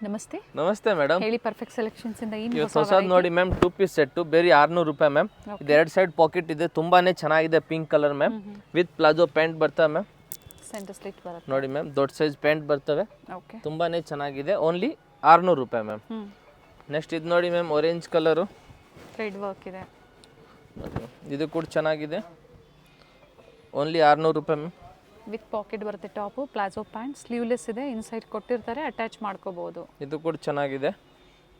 ನಮಸ್ತೆ ನಮಸ್ತೆ ಮೇಡಮ್. ಹೇಳಿ, ಪರ್ಫೆಕ್ಟ್ ಸೆಲೆಕ್ಷನ್ಸ್ ಇಂದ ಏನು ಇವತ್ತು ಹೊಸದು ನೋಡಿ ಮ್ಯಾಮ್, 2 ಪೀಸ್ ಸೆಟ್ ಬೇರೆ 600 ರೂಪಾಯಿ ಮ್ಯಾಮ್. ಇದು 2 ಸೈಡ್ ಪಾಕೆಟ್ ಇದೆ, ತುಂಬಾನೇ ಚೆನ್ನಾಗಿದೆ. Pink colour ma'am, with palazzo pant ಬರ್ತವೆ ಮ್ಯಾಮ್. ಸೆಂಟರ್ ಸ್ಲಿಟ್ ಬರುತ್ತೆ ನೋಡಿ ಮ್ಯಾಮ್, ದೊಡ್ಡ ಸೈಜ್ ಪ್ಯಾಂಟ್ ಬರ್ತವೆ, ಓಕೆ. ತುಂಬಾನೇ ಚೆನ್ನಾಗಿದೆ. ಓನ್ಲಿ 600 ರೂಪಾಯಿ ಮ್ಯಾಮ್. ನೆಕ್ಸ್ಟ್ ಇದು ನೋಡಿ ma'am, orange colour, thread work ಇದೆ. ಇದು ಕೂಡ ಚೆನ್ನಾಗಿದೆ. ಓನ್ಲಿ 600 ರೂಪಾಯಿ ಮ್ಯಾಮ್. ವಿತ್ ಪಾಕೆಟ್ ಬರುತ್ತೆ. ಟಾಪು ಪ್ಲಾಜೋ ಪ್ಯಾಂಟ್, ಸ್ಲೀವ್ಲೆಸ್ ಇದೆ, ಇನ್ಸೈಡ್ ಕೊಟ್ಟಿರ್ತಾರೆ, ಅಟ್ಯಾಚ್ ಮಾಡ್ಕೋಬಹುದು. ಇದು ಕೂಡ ಚೆನ್ನಾಗಿದೆ.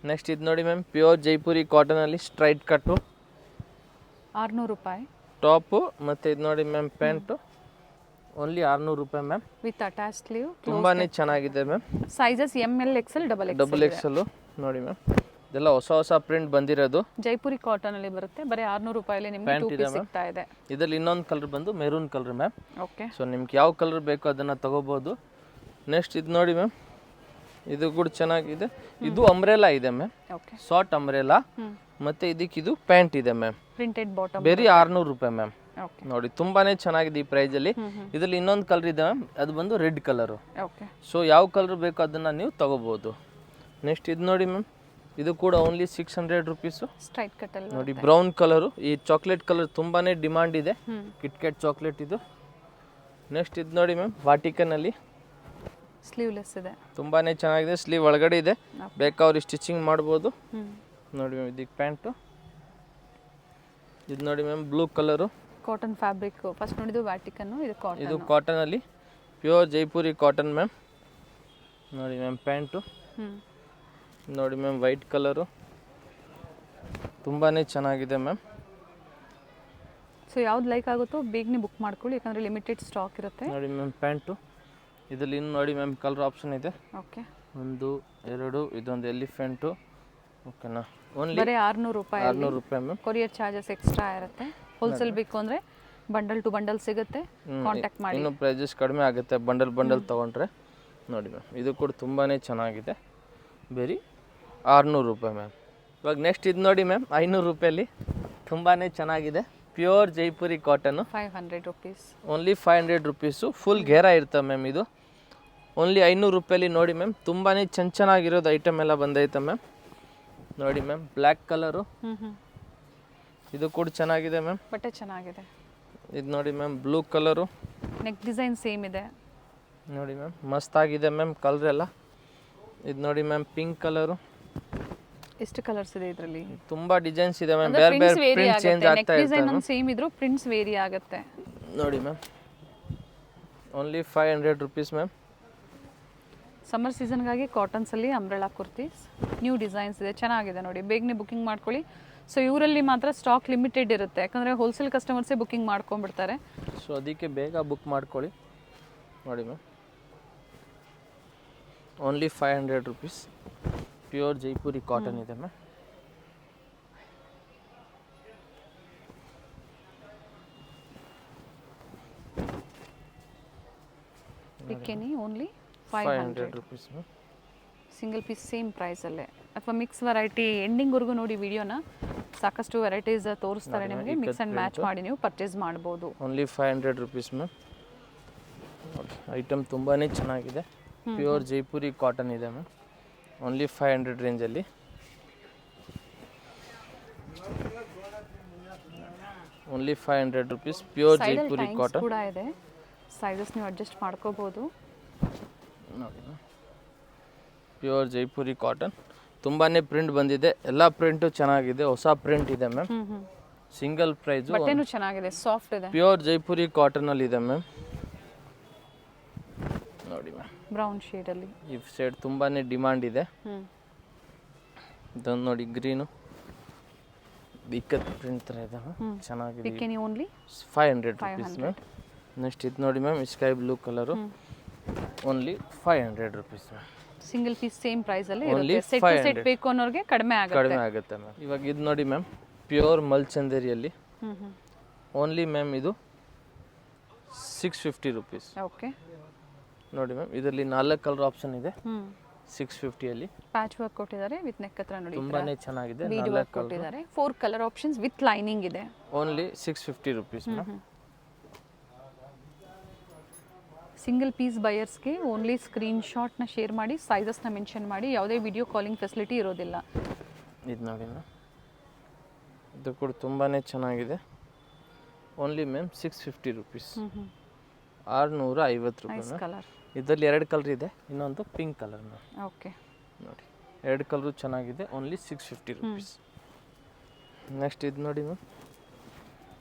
ನೆಕ್ಸ್ಟ್ ಇದು ನೋಡಿ ಮ್ಯಾಮ್, ಪ್ಯೂರ್ ಜೈಪುರಿ ಕಾಟನ್ ಅಲ್ಲಿ ಸ್ಟ್ರೈಟ್ ಕಟ್ಟು, 600 ರೂಪಾಯಿ ಟಾಪು. ಮತ್ತೆ ಇದು ನೋಡಿ ಮ್ಯಾಮ್, ಪ್ಯಾಂಟು ಓನ್ಲಿ 600 ರೂಪಾಯಿ ಮ್ಯಾಮ್. ವಿತ್ ಅಟ್ಯಾಚ್ ಸ್ಲೀವ್, ತುಂಬಾನೇ ಚೆನ್ನಾಗಿದೆ ma'am. Sizes ML XL double XL ನೋಡಿ ಮ್ಯಾಮ್. ಇದೆಲ್ಲ ಹೊಸ ಪ್ರಿಂಟ್ ಬಂದಿರೋದು. ಜೈಪುರಿ ಕಾಟನ್ ಅಲ್ಲಿ ಬರುತ್ತೆ. ಬರೀ 600 ರೂಪಾಯಿಲಿ ನಿಮಗೆ 2 ಪೀಸ್ ಸಿಗ್ತಾ ಇದೆ. ಇದರಲ್ಲಿ ಇನ್ನೊಂದು ಕಲರ್ ಬಂದು maroon colour ma'am. Okay. So ನಿಮ್ಗೆ ಯಾವ ಕಲರ್ ಬೇಕೋ ಅದನ್ನ ತಗೋಬಹುದು. ನೆಕ್ಸ್ಟ್ ಇದು ನೋಡಿ ಮ್ಯಾಮ್, ಇದು ಕೂಡ ಚೆನ್ನಾಗಿದೆ. ಇದು ಅಂಬ್ರೆಲಾ ಇದೆ ಮ್ಯಾಮ್, ಓಕೆ. Short umbrella. ಮತ್ತೆ ಇದಕ್ಕೆ ಪ್ಯಾಂಟ್ ಇದೆ ಮ್ಯಾಮ್, ಪ್ರಿಂಟೆಡ್ ಬಾಟಮ್, ಬೇರೆ 600 ರೂಪಾಯಿ ಮ್ಯಾಮ್. ಓಕೆ. ನೋಡಿ ತುಂಬಾನೇ ಚೆನ್ನಾಗಿದೆ ಈ ಪ್ರೈಸ್ ಅಲ್ಲಿ. ಇದರಲ್ಲಿ ಇನ್ನೊಂದು ಕಲರ್ ಇದೆ ಮ್ಯಾಮ್, ಅದು ಬಂದು ರೆಡ್ ಕಲರು. ಓಕೆ. ಸೊ ಯಾವ ಕಲರ್ ಬೇಕೋ ಅದನ್ನ ನೀವು ತಗೋಬಹುದು. ನೆಕ್ಸ್ಟ್ ಇದು ನೋಡಿ ಮ್ಯಾಮ್, ಇದು ಕೂಡ ಓನ್ಲಿ 600 ರುಪೀಸು. ಸ್ಟ್ರೈಟ್ ಕಟ್ ಅಲ್ಲಿ ನೋಡಿ ಬ್ರೌನ್ ಕಲರು, ಈ ಚಾಕ್ಲೇಟ್ ಕಲರ್ ತುಂಬಾನೇ ಡಿಮಾಂಡ್ ಇದೆ. ಕಿಟ್ಕೆಟ್ ಚಾಕ್ಲೇಟ್ ಇದು. ನೆಕ್ಸ್ಟ್ ಇದು ನೋಡಿ ಮ್ಯಾಮ್, ವಾಟಿಕನ್ ಅಲ್ಲಿ ಸ್ಲೀವ್ಲೆಸ್ ಇದೆ, ತುಂಬಾನೇ ಚೆನ್ನಾಗಿದೆ. ಸ್ಲೀವ್ ಒಳಗಡೆ ಇದೆ, ಬೇಕಾದ್ರೆ ಸ್ಟಿಚಿಂಗ್ ಮಾಡ್ಬೋದು. ನೋಡಿ ಮ್ಯಾಮ್, ಇದಕ್ಕೆ ಪ್ಯಾಂಟು. ಇದು ನೋಡಿ ma'am, blue colour, cotton fabric. First ನೋಡಿದ್ದು ವ್ಯಾಟಿಕನ್, ಇದು ಕಾಟನ್. ಇದು ಕಾಟನ್ ಅಲ್ಲಿ ಪ್ಯೂರ್ ಜೈಪುರಿ ಕಾಟನ್ ಮ್ಯಾಮ್. ನೋಡಿ ಮ್ಯಾಮ್, ಪ್ಯಾಂಟು ನೋಡಿ ಮ್ಯಾಮ್, ವೈಟ್ ಕಲರು, ತುಂಬಾನೇ ಚೆನ್ನಾಗಿದೆ ಮ್ಯಾಮ್. ಸೊ ಯಾವ್ದು ಲೈಕ್ ಆಗುತ್ತೋ ಬೇಗನೆ ಬುಕ್ ಮಾಡ್ಕೊಳ್ಳಿ, ಯಾಕಂದ್ರೆ ಲಿಮಿಟೆಡ್ ಸ್ಟಾಕ್ ಇರುತ್ತೆ. ನೋಡಿ ಮ್ಯಾಮ್, ಪ್ಯಾಂಟು. ಇದರಲ್ಲಿ ಇನ್ನು ನೋಡಿ ಮ್ಯಾಮ್, ಕಲರ್ ಆಪ್ಷನ್ ಇದೆ. ಓಕೆ. 1 2, ಇದೊಂದು ಎಲಿಫೆಂಟು. ಓಕೆನಾ, ಓನ್ಲಿ ಬರೀ 600 ರೂಪಾಯಿ. 600 ರೂಪಾಯಿ ಮ್ಯಾಮ್. ಕೊರಿಯರ್ ಚಾರ್ಜಸ್ ಎಕ್ಸ್ಟ್ರಾ ಇರುತ್ತೆ. ಹೋಲ್ಸೇಲ್ ಬೇಕು ಅಂದ್ರೆ ಬಂಡಲ್ ಟು ಬಂಡಲ್ ಸಿಗುತ್ತೆ, ಕಾಂಟ್ಯಾಕ್ಟ್ ಮಾಡಿ. ಇನ್ನು ಪ್ರೈಸಸ್ ಕಡಿಮೆ ಆಗುತ್ತೆ ಬಂಡಲ್ ತೊಗೊಂಡ್ರೆ. ನೋಡಿ ಮ್ಯಾಮ್, ಇದು ಕೂಡ ತುಂಬಾನೇ ಚೆನ್ನಾಗಿದೆ, ಬೇರೆ 600 ರೂಪಾಯಿ ಮ್ಯಾಮ್. ಇವಾಗ ನೆಕ್ಸ್ಟ್ ಇದು ನೋಡಿ ಮ್ಯಾಮ್, 500 ರೂಪಾಯಲ್ಲಿ ತುಂಬಾನೇ ಚೆನ್ನಾಗಿದೆ. ಪ್ಯೂರ್ ಜೈಪುರಿ ಕಾಟನ್ನು, 500 ರುಪೀಸ್. Only 500 rupees. ಫುಲ್ ಘೇರ ಇರ್ತವೆ ಮ್ಯಾಮ್. ಇದು ಓನ್ಲಿ 500 ರೂಪಾಯಲ್ಲಿ. ನೋಡಿ ಮ್ಯಾಮ್, ತುಂಬಾನೇ ಚೆನ್ನಾಗಿರೋದು ಐಟಮ್ ಎಲ್ಲ ಬಂದೈತೆ ಮ್ಯಾಮ್. ನೋಡಿ ಮ್ಯಾಮ್, ಬ್ಲ್ಯಾಕ್ ಕಲರು, ಇದು ಕೂಡ ಚೆನ್ನಾಗಿದೆ ಮ್ಯಾಮ್. ಬಟ್ಟೆ ಚೆನ್ನಾಗಿದೆ. ಇದು ನೋಡಿ ma'am, blue colour, neck design same ಇದೆ. ನೋಡಿ ಮ್ಯಾಮ್, ಮಸ್ತಾಗಿದೆ ಮ್ಯಾಮ್ ಕಲರ್ ಎಲ್ಲ. ಇದು ನೋಡಿ ಮ್ಯಾಮ್, ಪಿಂಕ್ ಕಲರು. ಎಷ್ಟು ಕಲರ್ಸ್ ಇದೆ ಇದರಲ್ಲಿ? ತುಂಬಾ ಡಿಸೈನ್ಸ್ ಇದೆ ಮ್ಯಾಮ್, ಬೇರೆ ಬೇರೆ ಪ್ರಿಂಟ್ ಚೇಂಜ್ ಆಗ್ತಾ ಇರುತ್ತೆ. ಡಿಸೈನ್ ಒಂದು ಸೇಮ್ ಇದ್ರೂ ಪ್ರಿಂಟ್ಸ್ ವೇರಿ ಆಗುತ್ತೆ. ನೋಡಿ ma'am, only 500 rupees ma'am. Summer ಸೀಸನ್ಗಾಗಿ ಕಾಟನ್ಸ್ ಅಲ್ಲಿ ಅಂಬ್ರೆಲಾ ಕುರ್ತೀಸ್, ನ್ಯೂ ಡಿಸೈನ್ಸ್ ಇದೆ, ಚೆನ್ನಾಗಿದೆ. ನೋಡಿ ಬೇಗನೆ ಬುಕಿಂಗ್ ಮಾಡ್ಕೊಳ್ಳಿ. ಸೊ ಇವರಲ್ಲಿ ಮಾತ್ರ ಸ್ಟಾಕ್ ಲಿಮಿಟೆಡ್ ಇರುತ್ತೆ, ಯಾಕಂದರೆ ಹೋಲ್ಸೇಲ್ ಕಸ್ಟಮರ್ಸೇ ಬುಕಿಂಗ್ ಮಾಡ್ಕೊಂಡ್ಬಿಡ್ತಾರೆ. ಸೊ ಅದಕ್ಕೆ ಬೇಗ ಬುಕ್ ಮಾಡ್ಕೊಳ್ಳಿ. ನೋಡಿ ma'am, only 500 rupees. Pure Jaipuri cotton ಇದೆ ma'am. Bikini only 500 rupees ma'am. Single piece same ಪ್ರೈಸಲ್ಲೇ, ಅಥವಾ ಮಿಕ್ಸ್ ವೆರೈಟಿ ಎಂಡಿಂಗ್ವರೆಗೂ ನೋಡಿ ವಿಡಿಯೋನ. ಸಾಕಷ್ಟು ವೆರೈಟೀಸ್ ತೋರಿಸ್ತಾರೆ ನಿಮಗೆ, ಮಿಕ್ಸ್ ಆ್ಯಂಡ್ ಮ್ಯಾಚ್ ಮಾಡಿ ನೀವು ಪರ್ಚೇಸ್ ಮಾಡ್ಬೋದು. Only 500 rupees ma'am. ಐಟಮ್ ತುಂಬಾ ಚೆನ್ನಾಗಿದೆ. ಪ್ಯೂರ್ ಜೈಪುರಿ ಕಾಟನ್ ಇದೆ ಮ್ಯಾಮ್. ಓನ್ಲಿ 500 ರೇಂಜಲ್ಲಿ. Only 500 rupees. Pure Jaipuri cotton ಕೂಡ ಇದೆ. ಸೈಜಸ್ ನೀವು ಅಡ್ಜಸ್ಟ್ ಮಾಡ್ಕೋಬೋದು. ನೋಡಿ ಮ್ಯಾಮ್, ಪ್ಯೂರ್ ಜೈಪುರಿ ಕಾಟನ್, ತುಂಬಾ ಪ್ರಿಂಟ್ ಬಂದಿದೆ. ಎಲ್ಲ ಪ್ರಿಂಟು ಚೆನ್ನಾಗಿದೆ, ಹೊಸ ಪ್ರಿಂಟ್ ಇದೆ ಮ್ಯಾಮ್. ಸಿಂಗಲ್ ಪ್ರೈಸು, ಬಟ್ಟೆನೂ ಚೆನ್ನಾಗಿದೆ, ಸಾಫ್ಟ್ ಇದೆ. ಪ್ಯೂರ್ ಜೈಪುರಿ ಕಾಟನಲ್ಲಿ ಇದೆ ಮ್ಯಾಮ್. ನೋಡಿ ಮ್ಯಾಮ್, ಬ್ರೌನ್ ಶೇಡಲ್ಲಿ ಈ ಶೇಡ್ ತುಂಬಾ ಡಿಮಾಂಡ್ ಇದೆ. ಇದೊಂದು ನೋಡಿ, ಗ್ರೀನು ಇಕ್ಕತ್ ಪ್ರಿಂಟ್ ಥರ ಇದೆ ಮ್ಯಾಮ್, ಚೆನ್ನಾಗಿದೆ. Bikini only 500 rupees ma'am. Next ಇದು ನೋಡಿ ma'am, sky blue colour, only 500 rupees ma'am. Single piece same ಪ್ರೈಸಲ್ಲಿ ಇರುತ್ತೆ. ಸೆಟ್ ಟು ಸೆಟ್ ಬೇಕು ಅನ್ನೋರಿಗೆ ಕಡಿಮೆ ಆಗುತ್ತೆ ಮ್ಯಾಮ್. ಇವಾಗ ಇದು ನೋಡಿ ಮ್ಯಾಮ್, ಪ್ಯೂರ್ ಮಲ್ಚಂದೇರಿಯಲ್ಲಿ ಓನ್ಲಿ ಮ್ಯಾಮ್ ಇದು 650 ರೂಪೀಸ್. ಓಕೆ. ನೋಡಿ ಮ್ಯಾಮ್, ಇದರಲ್ಲಿ 4 ಕಲರ್ ಆಪ್ಷನ್ ಇದೆ. 650ಅಲ್ಲಿ ಪ್ಯಾಚ್ ವರ್ಕ್ ಕೊಟ್ಟಿದ್ದಾರೆ, ವಿತ್ ನೆಕ್ ಹತ್ರ ನೋಡಿ ತುಂಬಾನೇ ಚೆನ್ನಾಗಿದೆ. 4 ವರ್ಕ್ ಕೊಟ್ಟಿದ್ದಾರೆ. 4 ಕಲರ್ ಆಪ್ಷನ್ಸ್ ವಿತ್ ಲೈನಿಂಗ್ ಇದೆ. Only 650 rupees ma'am. Single piece ಬಯರ್ಸ್ಗೆ ಓನ್ಲಿ ಸ್ಕ್ರೀನ್ಶಾಟ್ನ ಶೇರ್ ಮಾಡಿ, ಸೈಜಸ್ನ ಮೆನ್ಷನ್ ಮಾಡಿ, ಯಾವುದೇ ವಿಡಿಯೋ ಕಾಲಿಂಗ್ ಫೆಸಿಲಿಟಿ ಇರೋದಿಲ್ಲ. ಇದು ನೋಡಿ ಮ್ಯಾಮ್, ಇದು ಕೂಡ ತುಂಬಾ ಚೆನ್ನಾಗಿದೆ. ಓನ್ಲಿ ಮ್ಯಾಮ್ 650 ರುಪೀಸ್, 650 ರೂಪಾಯಿ ಮ್ಯಾಮ್. ಕಲರ್ ಇದರಲ್ಲಿ 2 ಕಲರ್ ಇದೆ, ಇನ್ನೊಂದು ಪಿಂಕ್ ಕಲರ್ ಮ್ಯಾಮ್. ಓಕೆ ನೋಡಿ 2 ಕಲರು ಚೆನ್ನಾಗಿದೆ, ಓನ್ಲಿ 650 ರುಪೀಸ್. ನೆಕ್ಸ್ಟ್ ಇದು ನೋಡಿ ಮ್ಯಾಮ್,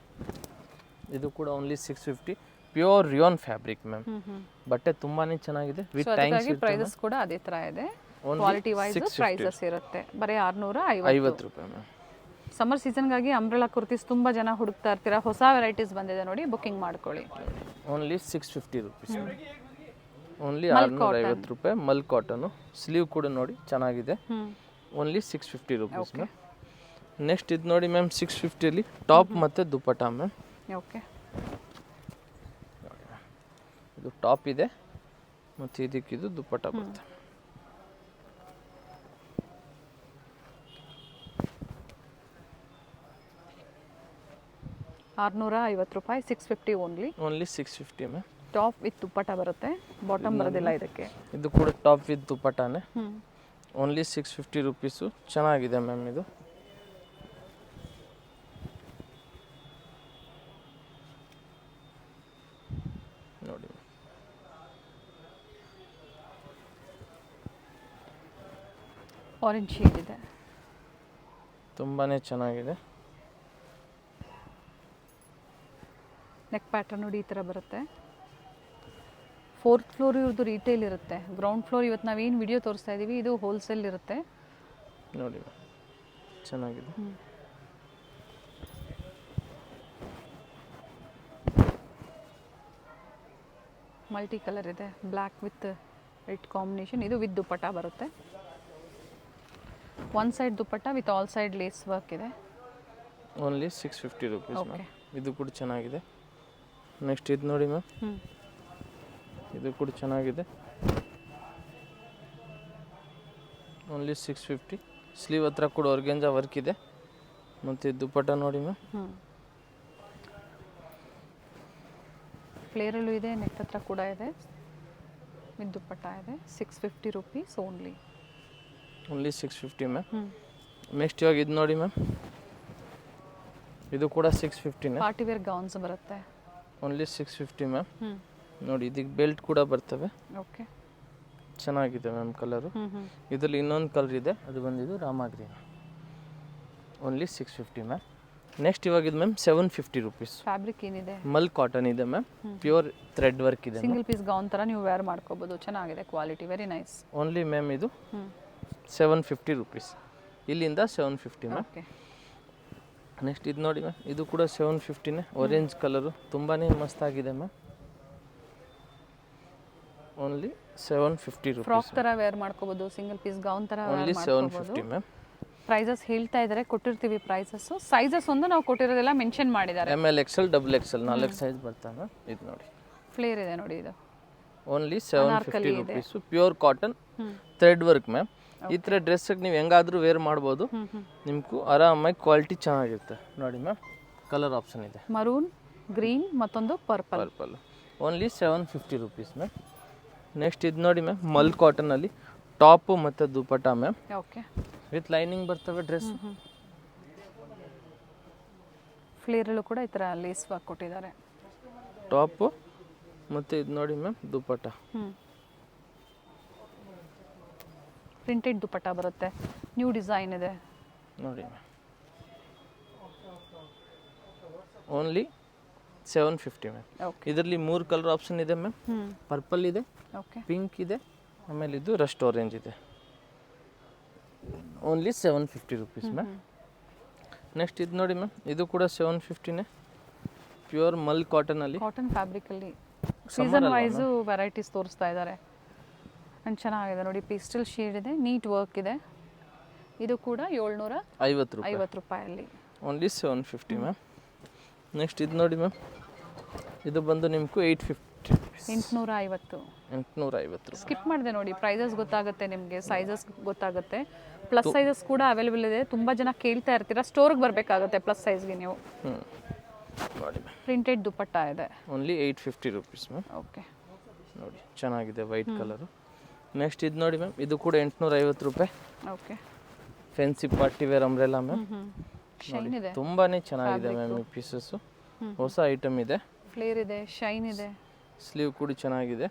ಇದು ಕೂಡ only 650, pure rayon fabric ma'am. ಬಟ್ಟೆ ತುಂಬಾ ಚೆನ್ನಾಗಿದೆ ವಿತ್ ಟ್ಯಾಂಕ್ಸ್. ಪ್ರೈಸಸ್ ಕೂಡ ಅದೇ ಥರ ಇದೆ, ಕ್ವಾಲಿಟಿ ವೈಸ್ ಪ್ರೈಸಸ್ ಇರುತ್ತೆ. ಬರೀ 650 ರೂಪಾಯಿ ಮ್ಯಾಮ್. ಸಮ್ಮರ್ ಸೀಸನ್ಗಾಗಿ ಅಂಬ್ರೆಲಾ ಕುರ್ತೀಸ್ ತುಂಬ ಜನ ಹುಡುಕ್ತಾ ಇರ್ತೀರಾ, ಹೊಸ ವೆರೈಟೀಸ್ ಬಂದಿದೆ ನೋಡಿ, ಬುಕ್ಕಿಂಗ್ ಮಾಡ್ಕೊಳ್ಳಿ. ಓನ್ಲಿ 650 ರುಪೀಸ್, ಓನ್ಲಿ 650 ರೂಪಾಯಿ. ಮಲ್ ಕಾಟನು, ಸ್ಲೀವ್ ಕೂಡ ನೋಡಿ ಚೆನ್ನಾಗಿದೆ, ಓನ್ಲಿ 650 ರುಪೀಸ್ ಮ್ಯಾಮ್. ನೆಕ್ಸ್ಟ್ ಇದು ನೋಡಿ ಮ್ಯಾಮ್, 650ಅಲ್ಲಿ ಟಾಪ್ ಮತ್ತು ದುಪ್ಪಟ್ಟ ಮ್ಯಾಮ್. ಓಕೆ, ಇದು ಟಾಪ್ ಇದೆ ಮತ್ತು ಇದಕ್ಕಿದು ದುಪ್ಪಟ್ಟ ಬರುತ್ತೆ. ₹650, 650 only. Only 650 ma'am. Top with dupatta ಬರುತ್ತೆ, ಬಾಟಮ್ ಬರೋದಿಲ್ಲ ಇದಕ್ಕೆ. ಇದು ಕೂಡ ಟಾಪ್ ವಿತ್ ದುಪ್ಪಟ್ಟಾನೆ, ಓನ್ಲಿ 650 ರುಪೀಸು. ಚೆನ್ನಾಗಿದೆ ಮ್ಯಾಮ್ ಇದು. ನೋಡಿ ಆರೆಂಜ್ ಶೇಡ್ ಇದೆ, ತುಂಬಾ ಚೆನ್ನಾಗಿದೆ. ನೆಕ್ ಪ್ಯಾಟರ್ನ್ ನೋಡಿ ಈ ಥರ ಬರುತ್ತೆ. 4th ಫ್ಲೋರ್ ಇವ್ರದ್ದು ರಿಟೇಲ್ ಇರುತ್ತೆ, ಗ್ರೌಂಡ್ ಫ್ಲೋರ್ ಇವತ್ತು ನಾವೇನು ವಿಡಿಯೋ ತೋರಿಸ್ತಾ ಇದ್ದೀವಿ ಇದು ಹೋಲ್ಸೇಲ್ ಇರುತ್ತೆ. ನೋಡಿ ಚೆನ್ನಾಗಿದೆ. ಮಲ್ಟಿ ಕಲರ್ ಇದೆ, ಬ್ಲ್ಯಾಕ್ ವಿತ್ ರೆಡ್ ಕಾಂಬಿನೇಷನ್. ಇದು ವಿತ್ ದುಪ್ಪಟ್ಟ ಬರುತ್ತೆ, one side dupatta with all side lace work ಇದೆ. Only 650 rupees ma'am. ಇದು ಕೂಡ ಚೆನ್ನಾಗಿದೆ. ನೆಕ್ಸ್ಟ್ ಇದು ನೋಡಿ ಮ್ಯಾಮ್, ಇದು ಕೂಡ ಚೆನ್ನಾಗಿದೆ, ಓನ್ಲಿ 650. ಸ್ಲೀವ್ ಹತ್ರ ಕೂಡ ಆರ್ಗೆಂಜಾ ವರ್ಕ್ ಇದೆ, ಮತ್ತು ದುಪ್ಪಟ್ಟ ನೋಡಿ ಮ್ಯಾಮ್. ಫ್ಲೇರಲ್ಲೂ ಇದೆ, ನೆಕ್ ಹತ್ರ ಕೂಡ ಇದೆ, ವಿತ್ ದುಪ್ಪಟ್ಟ ಇದೆ. 650 rupees only, only 650 ma'am. Next ಇವಾಗ ಇದು ನೋಡಿ ಮ್ಯಾಮ್, ಇದು ಕೂಡ 650ನೇ. ಪಾರ್ಟಿ ವೇರ್ ಗೌನ್ಸ್ ಬರುತ್ತೆ, ಓನ್ಲಿ 650 ಮ್ಯಾಮ್. ನೋಡಿ ಇದಕ್ಕೆ ಬೆಲ್ಟ್ ಕೂಡ ಬರ್ತವೆ. ಓಕೆ, ಚೆನ್ನಾಗಿದೆ ಮ್ಯಾಮ್ ಕಲರು. ಇದರಲ್ಲಿ ಇನ್ನೊಂದು ಕಲರ್ ಇದೆ, ಅದು ಬಂದಿದ್ದು Rama green, only 650 ma'am. Next ಇವಾಗ ಇದು ಮ್ಯಾಮ್ 750 ರುಪೀಸ್. ಫ್ಯಾಬ್ರಿಕ್ ಏನಿದೆ? ಮಲ್ ಕಾಟನ್ ಇದೆ ಮ್ಯಾಮ್, ಪ್ಯೂರ್ ಥ್ರೆಡ್ ವರ್ಕ್ ಇದೆ. ಸಿಂಗಲ್ ಪೀಸ್ ಗೌನ್ ಥರ ನೀವು ವೇರ್ ಮಾಡ್ಕೋಬೋದು, ಚೆನ್ನಾಗಿದೆ quality, very nice. Only ma'am ಇದು 750 ರುಪೀಸ್, ಇಲ್ಲಿಂದ 750 ಮ್ಯಾಮ್. ಓಕೆ, ನೆಕ್ಸ್ಟ್ ಇದು ನೋಡಿ ಮ್ಯಾಮ್, ಇದು ಕೂಡ 750ನೇ, ಆರೆಂಜ್ ಕಲರು, ತುಂಬಾ ಮಸ್ತಾಗಿದೆ ಮ್ಯಾಮ್. Only 750 rupees. ಫ್ರಾಕ್ ಥರ ವೇರ್ ಮಾಡ್ಕೋಬೋದು, ಸಿಂಗಲ್ ಪೀಸ್ ಗೌನ್ ಥರ ಓನ್ಲಿ 750 ಮ್ಯಾಮ್. ಪ್ರೈಸಸ್ ಹೇಳ್ತಾ ಇದ್ದಾರೆ, ಕೊಟ್ಟಿರ್ತೀವಿ ಪ್ರೈಸಸ್ಸು. ಸೈಜಸ್ ಒಂದು ನಾವು ಕೊಟ್ಟಿರೋದೆಲ್ಲ ಮೆನ್ಷನ್ ಮಾಡಿದ್ದಾರೆ. ML XL XXL 4 ಸೈಜ್ ಬರ್ತವೆ ಮ್ಯಾಮ್. ಇದು ನೋಡಿ ಫ್ಲೇರ್ ಇದೆ ನೋಡಿ, ಇದು only 750 rupees. Pure cotton thread work ma'am. ಈ ಥರ ಡ್ರೆಸ್ಸಿಗೆ ನೀವು ಹೆಂಗಾದರೂ ವೇರ್ ಮಾಡ್ಬೋದು, ನಿಮಗೂ ಆರಾಮಾಗಿ ಕ್ವಾಲಿಟಿ ಚೆನ್ನಾಗಿರುತ್ತೆ. ನೋಡಿ ಮ್ಯಾಮ್, ಕಲರ್ ಆಪ್ಷನ್ ಇದೆ, ಮರೂನ್, ಗ್ರೀನ್, ಮತ್ತೊಂದು purple. Only 750 rupees ma'am. Next ಇದು ನೋಡಿ ಮ್ಯಾಮ್, ಮಲ್ ಕಾಟನಲ್ಲಿ ಟಾಪು ಮತ್ತು dupatta ma'am. Okay, with lining ಬರ್ತವೆ ಡ್ರೆಸ್. ಫ್ಲೇರಲ್ಲೂ ಕೂಡ ಈ ಥರ ಲೇಸ್ ವರ್ಕ್ ಕೊಟ್ಟಿದ್ದಾರೆ. ಟಾಪು ಮತ್ತು ಇದು ನೋಡಿ ಮ್ಯಾಮ್, ದುಪ್ಪಟ್ಟ. ಪ್ರಿಂಟೆಡ್ ದುಪ್ಪಟ್ಟ ಬರುತ್ತೆ, ನ್ಯೂ ಡಿಸೈನ್ ಇದೆ ನೋಡಿ ಮ್ಯಾಮ್. Only 750 ma'am. ಇದರಲ್ಲಿ 3 ಕಲರ್ ಆಪ್ಷನ್ ಇದೆ ಮ್ಯಾಮ್. ಪರ್ಪಲ್ ಇದೆ, ಪಿಂಕ್ ಇದೆ, ಆಮೇಲೆ ಇದು ರಸ್ಟ್ ಆರೆಂಜ್ ಇದೆ. Only 750 rupees ma'am. ನೆಕ್ಸ್ಟ್ ಇದು ನೋಡಿ ಮ್ಯಾಮ್, ಇದು ಕೂಡ 750ನೇ, ಪ್ಯೂರ್ ಮಲ್ ಕಾಟನಲ್ಲಿ, ಕಾಟನ್ ಫ್ಯಾಬ್ರಿಕಲ್ಲಿ. ಸೀಸನ್ ವೈಸು ವೆರೈಟೀಸ್ ತೋರಿಸ್ತಾ ಇದ್ದಾರೆ, ಆ್ಯಂಡ್ ಚೆನ್ನಾಗಿದೆ ನೋಡಿ. ಪೇಸ್ಟಲ್ ಶೇಡ್ ಇದೆ, ನೀಟ್ ವರ್ಕ್ ಇದೆ. ಇದು ಕೂಡ 750 ರೂಪಾಯಲ್ಲಿ, ಓನ್ಲಿ 750 ಮ್ಯಾಮ್. ನೆಕ್ಸ್ಟ್ ಇದು ನೋಡಿ ಮ್ಯಾಮ್, ಇದು ಬಂದು ನಿಮಗೂ 850. ಸ್ಕಿಪ್ ಮಾಡಿದೆ ನೋಡಿ, ಪ್ರೈಸಸ್ ಗೊತ್ತಾಗುತ್ತೆ ನಿಮಗೆ, ಸೈಜಸ್ ಗೊತ್ತಾಗುತ್ತೆ. ಪ್ಲಸ್ ಸೈಜಸ್ ಕೂಡ ಅವೈಲೇಬಲ್ ಇದೆ. ತುಂಬ ಜನ ಕೇಳ್ತಾ ಇರ್ತೀರಾ, ಸ್ಟೋರ್ಗೆ ಬರಬೇಕಾಗುತ್ತೆ ಪ್ಲಸ್ ಸೈಜ್ಗೆ ನೀವು. ನೋಡಿ ಮ್ಯಾಮ್, ಪ್ರಿಂಟೆಡ್ ದುಪ್ಪಟ್ಟ ಇದೆ, ಓನ್ಲಿ 850 ರುಪೀಸ್ ಮ್ಯಾಮ್. ಓಕೆ. ನೋಡಿ ಚೆನ್ನಾಗಿದೆ ವೈಟ್ ಕಲರು. ನೆಕ್ಸ್ಟ್ ಇದು ನೋಡಿ ಮ್ಯಾಮ್, ಇದು ಕೂಡ 850 ರೂಪಾಯಿ. Okay, fancy party wear umbrella ma'am. Shine ಇದೆ, ತುಂಬಾ ಚೆನ್ನಾಗಿದೆ ಮ್ಯಾಮ್ ಈ ಪೀಸಸ್ಸು. ಹೊಸ ಐಟಮ್ ಇದೆ, ಫ್ಲೇರ್ ಇದೆ, ಶೈನ್ ಇದೆ. ಸ್ಲೀವ್ ಕೂಡ ಚೆನ್ನಾಗಿದೆ.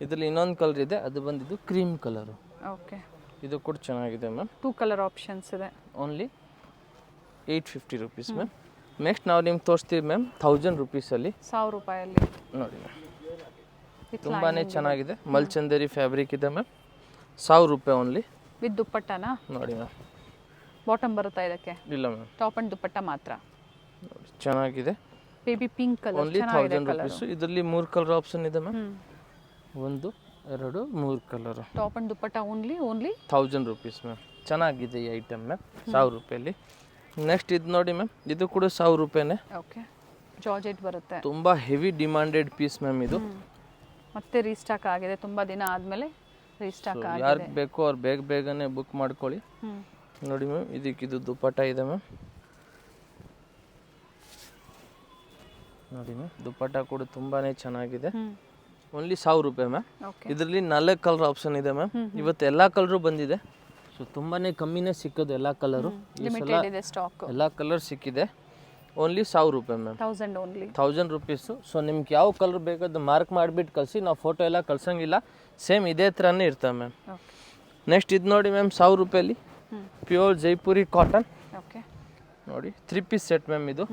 ಇದರಲ್ಲಿ ಇನ್ನೊಂದು ಕಲರ್ ಇದೆ, ಅದು ಬಂದಿದ್ದು ಕ್ರೀಮ್ ಕಲರು. ಓಕೆ, ಇದು ಕೂಡ ಚೆನ್ನಾಗಿದೆ ಮ್ಯಾಮ್. 2 ಕಲರ್ ಆಪ್ಷನ್ಸ್ ಇದೆ. Only 850 rupees ma'am. ನೆಕ್ಸ್ಟ್ ನಾವು ನಿಮ್ಗೆ ತೋರಿಸ್ತೀವಿ ಮ್ಯಾಮ್ 1000 ರೂಪೀಸಲ್ಲಿ. 1000 ರೂಪಾಯಲ್ಲಿ ನೋಡಿ ಮ್ಯಾಮ್, ತುಂಬಾ ಚೆನ್ನಾಗಿದೆ. ಮಲ್ಚಂದೇರಿ ಫ್ಯಾಬ್ರಿಕ್ ಇದೆ ಮ್ಯಾಮ್. 1000 ರೂಪಾಯಿ ಓನ್ಲಿ. ವಿತ್ ದುಪ್ಪಟ್ಟನಾ? ನೋಡಿ ಮ್ಯಾಮ್, ಬಾಟಮ್ ಬರುತ್ತಾ ಇದಕ್ಕೆ? ಇಲ್ಲ ಮ್ಯಾಮ್, ಟಾಪ್ ಅಂಡ್ ದುಪ್ಪಟ್ಟ ಮಾತ್ರ. ನೋಡಿ ಚೆನ್ನಾಗಿದೆ. Baby pink colour, only 1000 rupees. ಇದರಲ್ಲಿ 3 ಕಲರ್ ಆಪ್ಷನ್ ಇದೆ ma'am. 1 2 3 colour. Top and dupatta only 1000 rupees ma'am. ಚೆನ್ನಾಗಿದೆ ಈ ಐಟಮ್ ಮ್ಯಾಮ್, 1000 ರೂಪಾಯಲ್ಲಿ. ನೆಕ್ಸ್ಟ್ ಇದು ನೋಡಿ ಮ್ಯಾಮ್, ಇದು ಕೂಡ 1000 ರೂಪಾಯಿನೇ. ಓಕೆ, ಜಾರ್ಜೆಟ್ ಬರುತ್ತೆ. ತುಂಬ ಹೆವಿ ಡಿಮಾಂಡೆಡ್ ಪೀಸ್ ಮ್ಯಾಮ್ ಇದು. ಮತ್ತೆ ರೀಸ್ಟಾಕ್ ಆಗಿದೆ, ತುಂಬ ದಿನ ಆದಮೇಲೆ ರೀಸ್ಟಾಕ್ ಆಗಿದೆ. ಯಾರಿಗೆ ಬೇಕೋ ಅವ್ರು ಬೇಗನೆ ಬುಕ್ ಮಾಡ್ಕೊಳ್ಳಿ. ನೋಡಿ ಮ್ಯಾಮ್, ಇದು ದುಪ್ಪಟ್ಟ ಇದೆ ಮ್ಯಾಮ್. ನೋಡಿ ಮ್ಯಾಮ್, ದುಪ್ಪಟ್ಟ ಕೂಡ ತುಂಬಾ ಚೆನ್ನಾಗಿದೆ. ಓನ್ಲಿ 1000 ರೂಪಾಯಿ ಮ್ಯಾಮ್. ಇದರಲ್ಲಿ 4 ಕಲರ್ ಆಪ್ಷನ್ ಇದೆ ಮ್ಯಾಮ್. ಇವತ್ತು ಎಲ್ಲ ಕಲರು ಬಂದಿದೆ, ಸೊ ತುಂಬಾ ಕಮ್ಮಿನೇ ಸಿಕ್ಕೋದು ಎಲ್ಲ ಕಲರು. ಲಿಮಿಟೆಡ್ ಇದೆ ಸ್ಟಾಕ್, ಎಲ್ಲ ಕಲರ್ ಸಿಕ್ಕಿದೆ. ಓನ್ಲಿ 1000 ರೂಪಾಯಿ ಮ್ಯಾಮ್. 1000 ಓನ್ಲಿ. 1000 ರೂಪೀಸು. ಸೊ ನಿಮ್ಗೆ ಯಾವ ಕಲರ್ ಬೇಕದು ಮಾರ್ಕ್ ಮಾಡಿಬಿಟ್ಟು ಕಳಿಸಿ, ನಾವು ಫೋಟೋ ಎಲ್ಲ ಕಳ್ಸಂಗಿಲ್ಲ, ಸೇಮ್ ಇದೇ ಥರನೇ ಇರ್ತವೆ ಮ್ಯಾಮ್. ನೆಕ್ಸ್ಟ್ ಇದು ನೋಡಿ ಮ್ಯಾಮ್, 1000 ರೂಪಾಯಲ್ಲಿ ಪ್ಯೂರ್ ಜೈಪುರಿ ಕಾಟನ್. ಓಕೆ, ನೋಡಿ 3 ಪೀಸ್ ಸೆಟ್ ಮ್ಯಾಮ್. ಇದು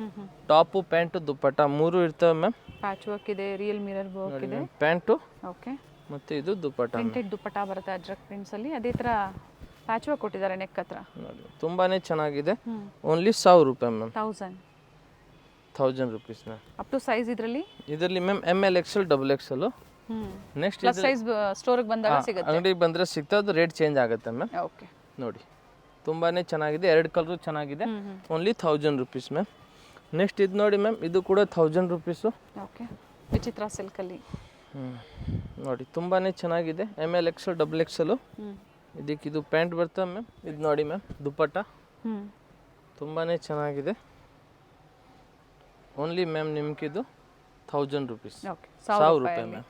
ಟಾಪು ಪ್ಯಾಂಟು ದುಪ್ಪಟ್ಟ 3 ಇರ್ತವೆ ಮ್ಯಾಮ್. ಪ್ಯಾಚ್ ವರ್ಕ್ ಇದೆ, ರಿಯಲ್ ಮಿರರ್ ವರ್ಕ್ ಇದೆ. ಪ್ಯಾಂಟು ಓಕೆ, ಮತ್ತು ಇದು ದುಪ್ಪಟ್ಟ. ಪ್ರಿಂಟೆಡ್ ದುಪ್ಪಟ್ಟ ಬರುತ್ತೆ ಅಜ್ರಕ್ ಪ್ರಿಂಟ್ಸ್ ಅಲ್ಲಿ. ಅದೇ ಥರ ಪ್ಯಾಚ್ ವರ್ಕ್ ಕೊಟ್ಟಿದ್ದಾರೆ ನೆಕ್ ಹತ್ರ. ನೋಡಿ ತುಂಬಾ ಚೆನ್ನಾಗಿದೆ. ಓನ್ಲಿ 1000 ರೂಪಾಯಿ ma'am. 1000 rupees ma'am. Up to size ಇದರಲ್ಲಿ ma'am ML XL XXL. Next plus size ಸ್ಟೋರ್ಗೆ ಬಂದಾಗ ಸಿಗುತ್ತೆ, ಅಂಗಡಿಗೆ ಬಂದರೆ ಸಿಗ್ತದೆ, ಅದು ರೇಟ್ ಚೇಂಜ್ ಆಗುತ್ತೆ ಮ್ಯಾಮ್. ಓಕೆ, ನೋಡಿ ತುಂಬಾ ಚೆನ್ನಾಗಿದೆ. 2 ಕಲರು ಚೆನ್ನಾಗಿದೆ. Only 1000 rupees ma'am. ನೆಕ್ಸ್ಟ್ ಇದು ನೋಡಿ ಮ್ಯಾಮ್, ಇದು ಕೂಡ 1000 ರೂಪೀಸು. ಓಕೆ, ವಿಚಿತ್ರ ಸಿಲ್ಕಲ್ಲಿ. ನೋಡಿ ತುಂಬಾ ಚೆನ್ನಾಗಿದೆ. ML XL XXL. ಇದಕ್ಕೆ ಇದು ಪ್ಯಾಂಟ್ ಬರ್ತವೆ ಮ್ಯಾಮ್. ಇದು ನೋಡಿ ಮ್ಯಾಮ್, ದುಪ್ಪಟ್ಟ ತುಂಬಾ ಚೆನ್ನಾಗಿದೆ. Only ma'am ನಿಮ್ಗಿದು 1000 rupees. 1000 ರೂಪಾಯಿ ಮ್ಯಾಮ್.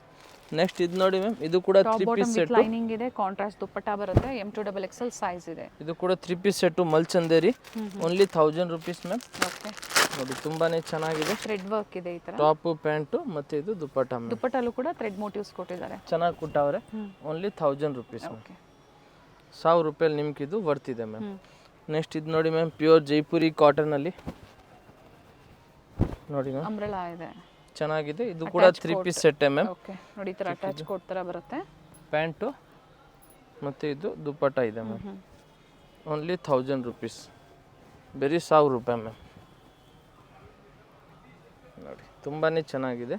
ನೆಕ್ಸ್ಟ್ ಇದು ನೋಡಿ ಮ್ಯಾಮ್, ಇದು ಕೂಡ 3 ಪೀಸ್ ಸೆಟ್. ಲೈನಿಂಗ್ ಇದೆ, ಕಾಂಟ್ರಾಸ್ಟ್ ದುಪ್ಪಟ್ಟ ಬರುತ್ತೆ. M2 XXL ಸೈಜ್ ಇದೆ. ಇದು ಕೂಡ 3 ಪೀಸ್ ಸೆಟ್ ಮಲ್ಚಂದೇರಿ. Only 1000 rupees ma'am. ಓಕೆ, ನೋಡಿ ತುಂಬಾನೇ ಚೆನ್ನಾಗಿದೆ. ಥ್ರೆಡ್ ವರ್ಕ್ ಇದೆ ಈ ತರ. ಟಾಪ್ ಪ್ಯಾಂಟು ಮತ್ತೆ ಇದು ದುಪ್ಪಟ್ಟ ಮ್ಯಾಮ್. ದುಪ್ಪಟ್ಟಲ್ಲೂ ಕೂಡ ಥ್ರೆಡ್ ಮೋಟಿವ್ಸ್ ಕೊಟ್ಟಿದ್ದಾರೆ, ಚೆನ್ನಾಗಿ ಕೊಟ್ಟವ್ರೆ. Only 1000 rupees ma'am. 1000 ರೂಪಾಯಲ್ಲಿ ನಿಮ್ಗೆ ಇದು ವರ್ತಿದೆ ಮ್ಯಾಮ್. ನೆಕ್ಸ್ಟ್ ಇದು ನೋಡಿ ಮ್ಯಾಮ್, ಪ್ಯೂರ್ ಜೈಪುರಿ ಕಾಟನ್ ಅಲ್ಲಿ. ನೋಡಿ ಮ್ಯಾಮ್, ಅಂಬ್ರೆಲಾ ಇದೆ, ಚೆನ್ನಾಗಿದೆ. ಇದು ಕೂಡ 3 ಪೀಸ್ ಸೆಟ್ ಮ್ಯಾಮ್. ಓಕೆ, ನೋಡಿ ಈ ತರ ಅಟ್ಯಾಚ್ ಕೋಟ್ ತರ ಬರುತ್ತೆ. ಪ್ಯಾಂಟು ಮತ್ತು ಇದು ದುಪ್ಪಟ್ಟ ಇದೆ ಮ್ಯಾಮ್. Only 1000 rupees. ಬರೀ 1000 ರೂಪಾಯಿ ಮ್ಯಾಮ್. ನೋಡಿ ತುಂಬಾ ಚೆನ್ನಾಗಿದೆ.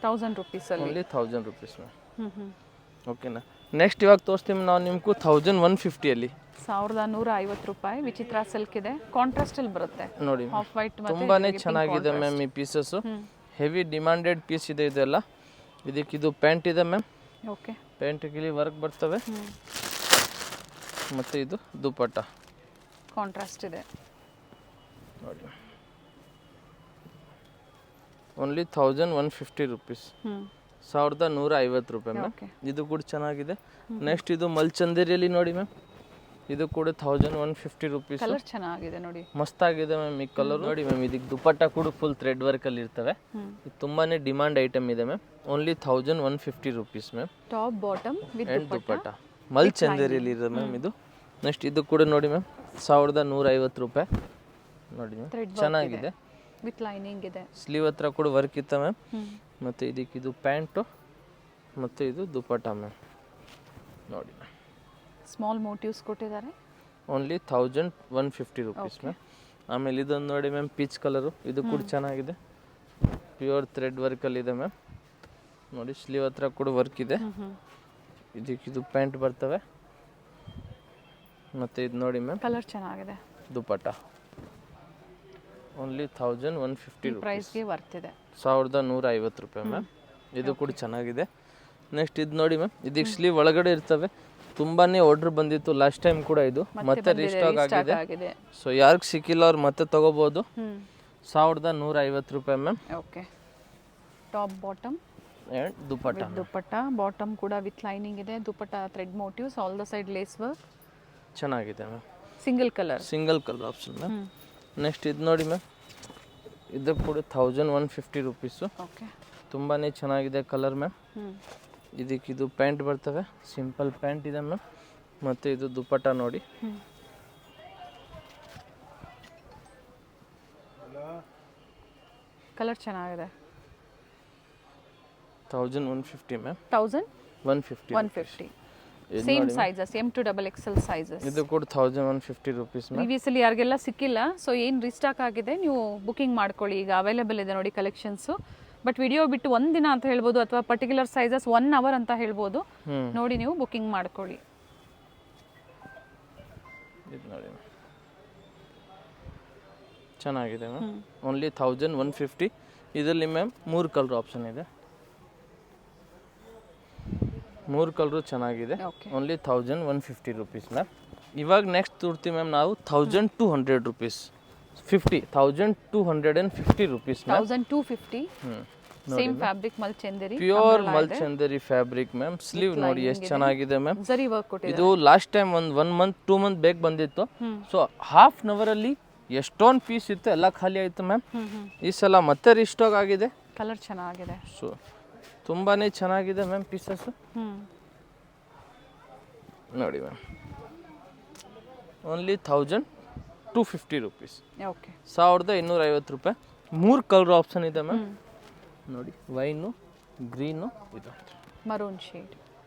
1000 ರೂಪೀಸಲ್ಲಿ. Only 1000 rupees ma'am. ಓಕೆನಾ? ನೆಕ್ಸ್ಟ್ ಇವಾಗ ತೋರಿಸ್ತೀವಿ ನಾವು ನಿಮ್ಗೂ 1150ಅಲ್ಲಿ. 1150 ರೂಪಾಯಿ. ವಿಚಿತ್ರ ಸಿಲ್ಕ್ ಇದೆ, ಕಾಂಟ್ರಾಸ್ಟ್ ಅಲ್ಲಿ ಬರುತ್ತೆ. ನೋಡಿ ಆಫ್ ವೈಟ್ ತುಂಬಾನೇ ಚೆನ್ನಾಗಿದೆ ಮ್ಯಾಮ್ ಈ ಪೀಸಸ್. ಹೆವಿ ಡಿಮಾಂಡೆಡ್ ಪೀಸ್ ಇದೆ ಇದೆಲ್ಲ. ಇದಕ್ಕೆ ಇದು ಪ್ಯಾಂಟ್ ಇದೆ ಮ್ಯಾಮ್. ಓಕೆ, ಪ್ಯಾಂಟಿಗೆ ಇಲ್ಲಿ ವರ್ಕ್ ಬರ್ತವೆ. ಮತ್ತು ಇದು ದುಪ್ಪಟ್ಟ ಕಾಂಟ್ರಾಸ್ಟ್ ಇದೆ. ನೋಡಿ ಓನ್ಲಿ 1150 ರೂಪೀಸ್. 1150 ರೂಪಾಯಿ ಮ್ಯಾಮ್. ಇದು ಕೂಡ ಚೆನ್ನಾಗಿದೆ. ನೆಕ್ಸ್ಟ್ ಇದು ಮಲ್ಚಂದೇರಿಯಲ್ಲಿ ನೋಡಿ ಮ್ಯಾಮ್, ಇದು ಕೂಡ 1150 ರೂಪೀಸ್. ಕಲರ್ ಚೆನ್ನಾಗಿದೆ ನೋಡಿ, ಮಸ್ತಾಗಿದೆ ಮ್ಯಾಮ್ ಈ ಕಲರ್. ನೋಡಿ ಮ್ಯಾಮ್, ಇದಕ್ಕೆ ದುಪ್ಪಟ್ಟ ಕೂಡ ಫುಲ್ ಥ್ರೆಡ್ ವರ್ಕ್ ಅಲ್ಲಿ ಇರ್ತವೆ. ಇದು ತುಂಬಾನೇ ಡಿಮಾಂಡ್ ಐಟಮ್ ಇದೆ ma'am. Only 1150 rupees ma'am. Top bottom with dupatta ಮಲ್ಚಂದೇರಿಯಲ್ಲಿ ಇದೆ ಮ್ಯಾಮ್ ಇದು. ನೆಕ್ಸ್ಟ್ ಇದು ಕೂಡ ನೋಡಿ ಮ್ಯಾಮ್, 1150 ರೂಪಾಯಿ. ನೋಡಿ ಮ್ಯಾಮ್, ಚೆನ್ನಾಗಿದೆ. ವಿತ್ ಲೈನಿಂಗ್ ಇದೆ. ಸ್ಲೀವ್ ಹತ್ರ ಕೂಡ ವರ್ಕ್ ಇತ್ತ ಮ್ಯಾಮ್. ಮತ್ತು ಇದಕ್ಕೆ ಇದು ಪ್ಯಾಂಟು ಮತ್ತು ಇದು ದುಪ್ಪಟ್ಟ ಮ್ಯಾಮ್. ನೋಡಿ ಸ್ಮಾಲ್ ಮೋಟಿವ್ಸ್ ಕೊಟ್ಟಿದ್ದಾರೆ. Only 1150 rupees ma'am. ಆಮೇಲೆ ಇದೊಂದು ನೋಡಿ ಮ್ಯಾಮ್, ಪೀಚ್ ಕಲರು. ಇದು ಕೂಡ ಚೆನ್ನಾಗಿದೆ, ಪ್ಯೂರ್ ಥ್ರೆಡ್ ವರ್ಕಲ್ಲಿದೆ ಮ್ಯಾಮ್. ನೋಡಿ ಸ್ಲೀವ್ ಹತ್ರ ಕೂಡ ವರ್ಕ್ ಇದೆ. ಇದಕ್ಕೆ ಇದು ಪ್ಯಾಂಟ್ ಬರ್ತವೆ. ಮತ್ತು ಇದು ನೋಡಿ ಮ್ಯಾಮ್, ಕಲರ್ ಚೆನ್ನಾಗಿದೆ. ದುಪ್ಪಟ್ಟ ಓನ್ಲಿ 1150 ಪ್ರೈಸ್ಗೆ ವರ್ತ್ ಇದೆ. 1150 ರೂಪಾಯಿ ಮ್ಯಾಮ್. ಇದು ಕೂಡ ಚೆನ್ನಾಗಿದೆ. ನೆಕ್ಸ್ಟ್ ಇದು ನೋಡಿ ಮ್ಯಾಮ್, ಇದಕ್ಕೆ ಸ್ಲೀವ್ ಒಳಗಡೆ ಇರ್ತವೆ. ತುಂಬಾನೇ ಆರ್ಡರ್ ಬಂದಿತ್ತು ಲಾಸ್ಟ್ ಟೈಮ್ ಕೂಡ. ಇದು ಮತ್ತೆ ರೀಸ್ಟಾಕ್ ಆಗಿದೆ. ಸೊ ಯಾರಿಗೆ ಸಿಕ್ಕಿಲ್ಲ ಅವ್ರು ಮತ್ತೆ ತಗೋಬಹುದು. 1150 ರೂಪಾಯಿ ma'am. Okay, top bottom and dupatta dupatta bottom ಕೂಡ ವಿತ್ ಲೈನಿಂಗ್ ಇದೆ, dupatta thread motifs, all the side lace work, ಚೆನ್ನಾಗಿದೆ ma'am. Single colour option ma'am. Next ಇದು ನೋಡಿ ಮ್ಯಾಮ್, ಇದು ಕೂಡ 1150 ರುಪೀಸು. ಓಕೆ, ತುಂಬಾ ಚೆನ್ನಾಗಿದೆ ಕಲರ್ ಮ್ಯಾಮ್. ಇದಕ್ಕೆ ಇದು ಪ್ಯಾಂಟ್ ಬರ್ತವೆ, ಸಿಂಪಲ್ ಪ್ಯಾಂಟ್ ಇದೆ ಮ್ಯಾಮ್. ಮತ್ತು ಇದು ದುಪಟ್ಟ ನೋಡಿ, ಕಲರ್ ಚೆನ್ನಾಗಿದೆ. 1150 ma'am. 1150 same sizes, M to XXL sizes. ಇದು ಕೂಡ 1150 ರುಪೀಸ್ ಮ್ಯಾಮ್. ಪ್ರೀವಿಯಸ್ಲಿ ಯಾರಿಗೆಲ್ಲ ಸಿಕ್ಕಿಲ್ಲ, ಸೊ ಏನು ರೀಸ್ಟಾಕ್ ಆಗಿದೆ ನೀವು ಬುಕಿಂಗ್ ಮಾಡ್ಕೊಳ್ಳಿ, ಈಗ ಅವೈಲೇಬಲ್ ಇದೆ ನೋಡಿ ಕಲೆಕ್ಷನ್ಸು. ಬಟ್ ವಿಡಿಯೋ ಬಿಟ್ಟು ಒಂದಿನ ಅಂತ ಹೇಳ್ಬೋದು, ಅಥವಾ ಪರ್ಟಿಕ್ಯುಲರ್ ಸೈಜಸ್ 1 hour ಅಂತ ಹೇಳ್ಬೋದು. ನೋಡಿ ನೀವು ಬುಕಿಂಗ್ ಮಾಡ್ಕೊಳ್ಳಿ. ಇದು ನೋಡಿ ಚೆನ್ನಾಗಿದೆ ಮ್ಯಾಮ್. ಓನ್ಲಿ 1150. ಇದರಲ್ಲಿ ಮ್ಯಾಮ್ 3 ಕಲರ್ ಆಪ್ಷನ್ ಇದೆ, 3 ಕಲರು ಚೆನ್ನಾಗಿದೆ. Only 1150 rupees ma'am. ಇವಾಗ ನೆಕ್ಸ್ಟ್ ತೋರ್ತೀವಿ ಮ್ಯಾಮ್ ನಾವು 1200 rupees. 1250 rupees ma'am. 1250 same fabric ಮಲ್ಚಂದೇರಿ, ಪ್ಯೂರ್ ಮಲ್ಚಂದೇರಿ ಫ್ಯಾಬ್ರಿಕ್ ಮ್ಯಾಮ್. ಸ್ಲೀವ್ ನೋಡಿ ಎಷ್ಟು ಚೆನ್ನಾಗಿದೆ ಮ್ಯಾಮ್. ಜರಿ ವರ್ಕ್ ಕೊಟ್ಟಿದೆ. ಇದು ಲಾಸ್ಟ್ ಟೈಮ್ ಒಂದು 1 month 2 month ಬೇಗ ಬಂದಿತ್ತು. ಸೊ ಹಾಫ್ ಅನ್ ಅವರಲ್ಲಿ ಎಷ್ಟೊಂದು ಪೀಸ್ ಇತ್ತು, ಎಲ್ಲ ಖಾಲಿ ಆಯಿತು ಮ್ಯಾಮ್. ಈ ಸಲ ಮತ್ತೆ ರಿಸ್ಟಾಕ್ ಆಗಿದೆ. ಕಲರ್ ಚೆನ್ನಾಗಿದೆ. ಸೊ ತುಂಬಾ ಚೆನ್ನಾಗಿದೆ ಮ್ಯಾಮ್ ಪೀಸಸ್. ನೋಡಿ ಮ್ಯಾಮ್, ಓನ್ಲಿ 1250 ರುಪೀಸ್. ಓಕೆ, 1250 ರೂಪಾಯಿ. 3 ಕಲರ್ ಆಪ್ಷನ್ ಇದೆ ಮ್ಯಾಮ್. ನೋಡಿ, ವೈನು, ಗ್ರೀನು, ಇದು maroon shade.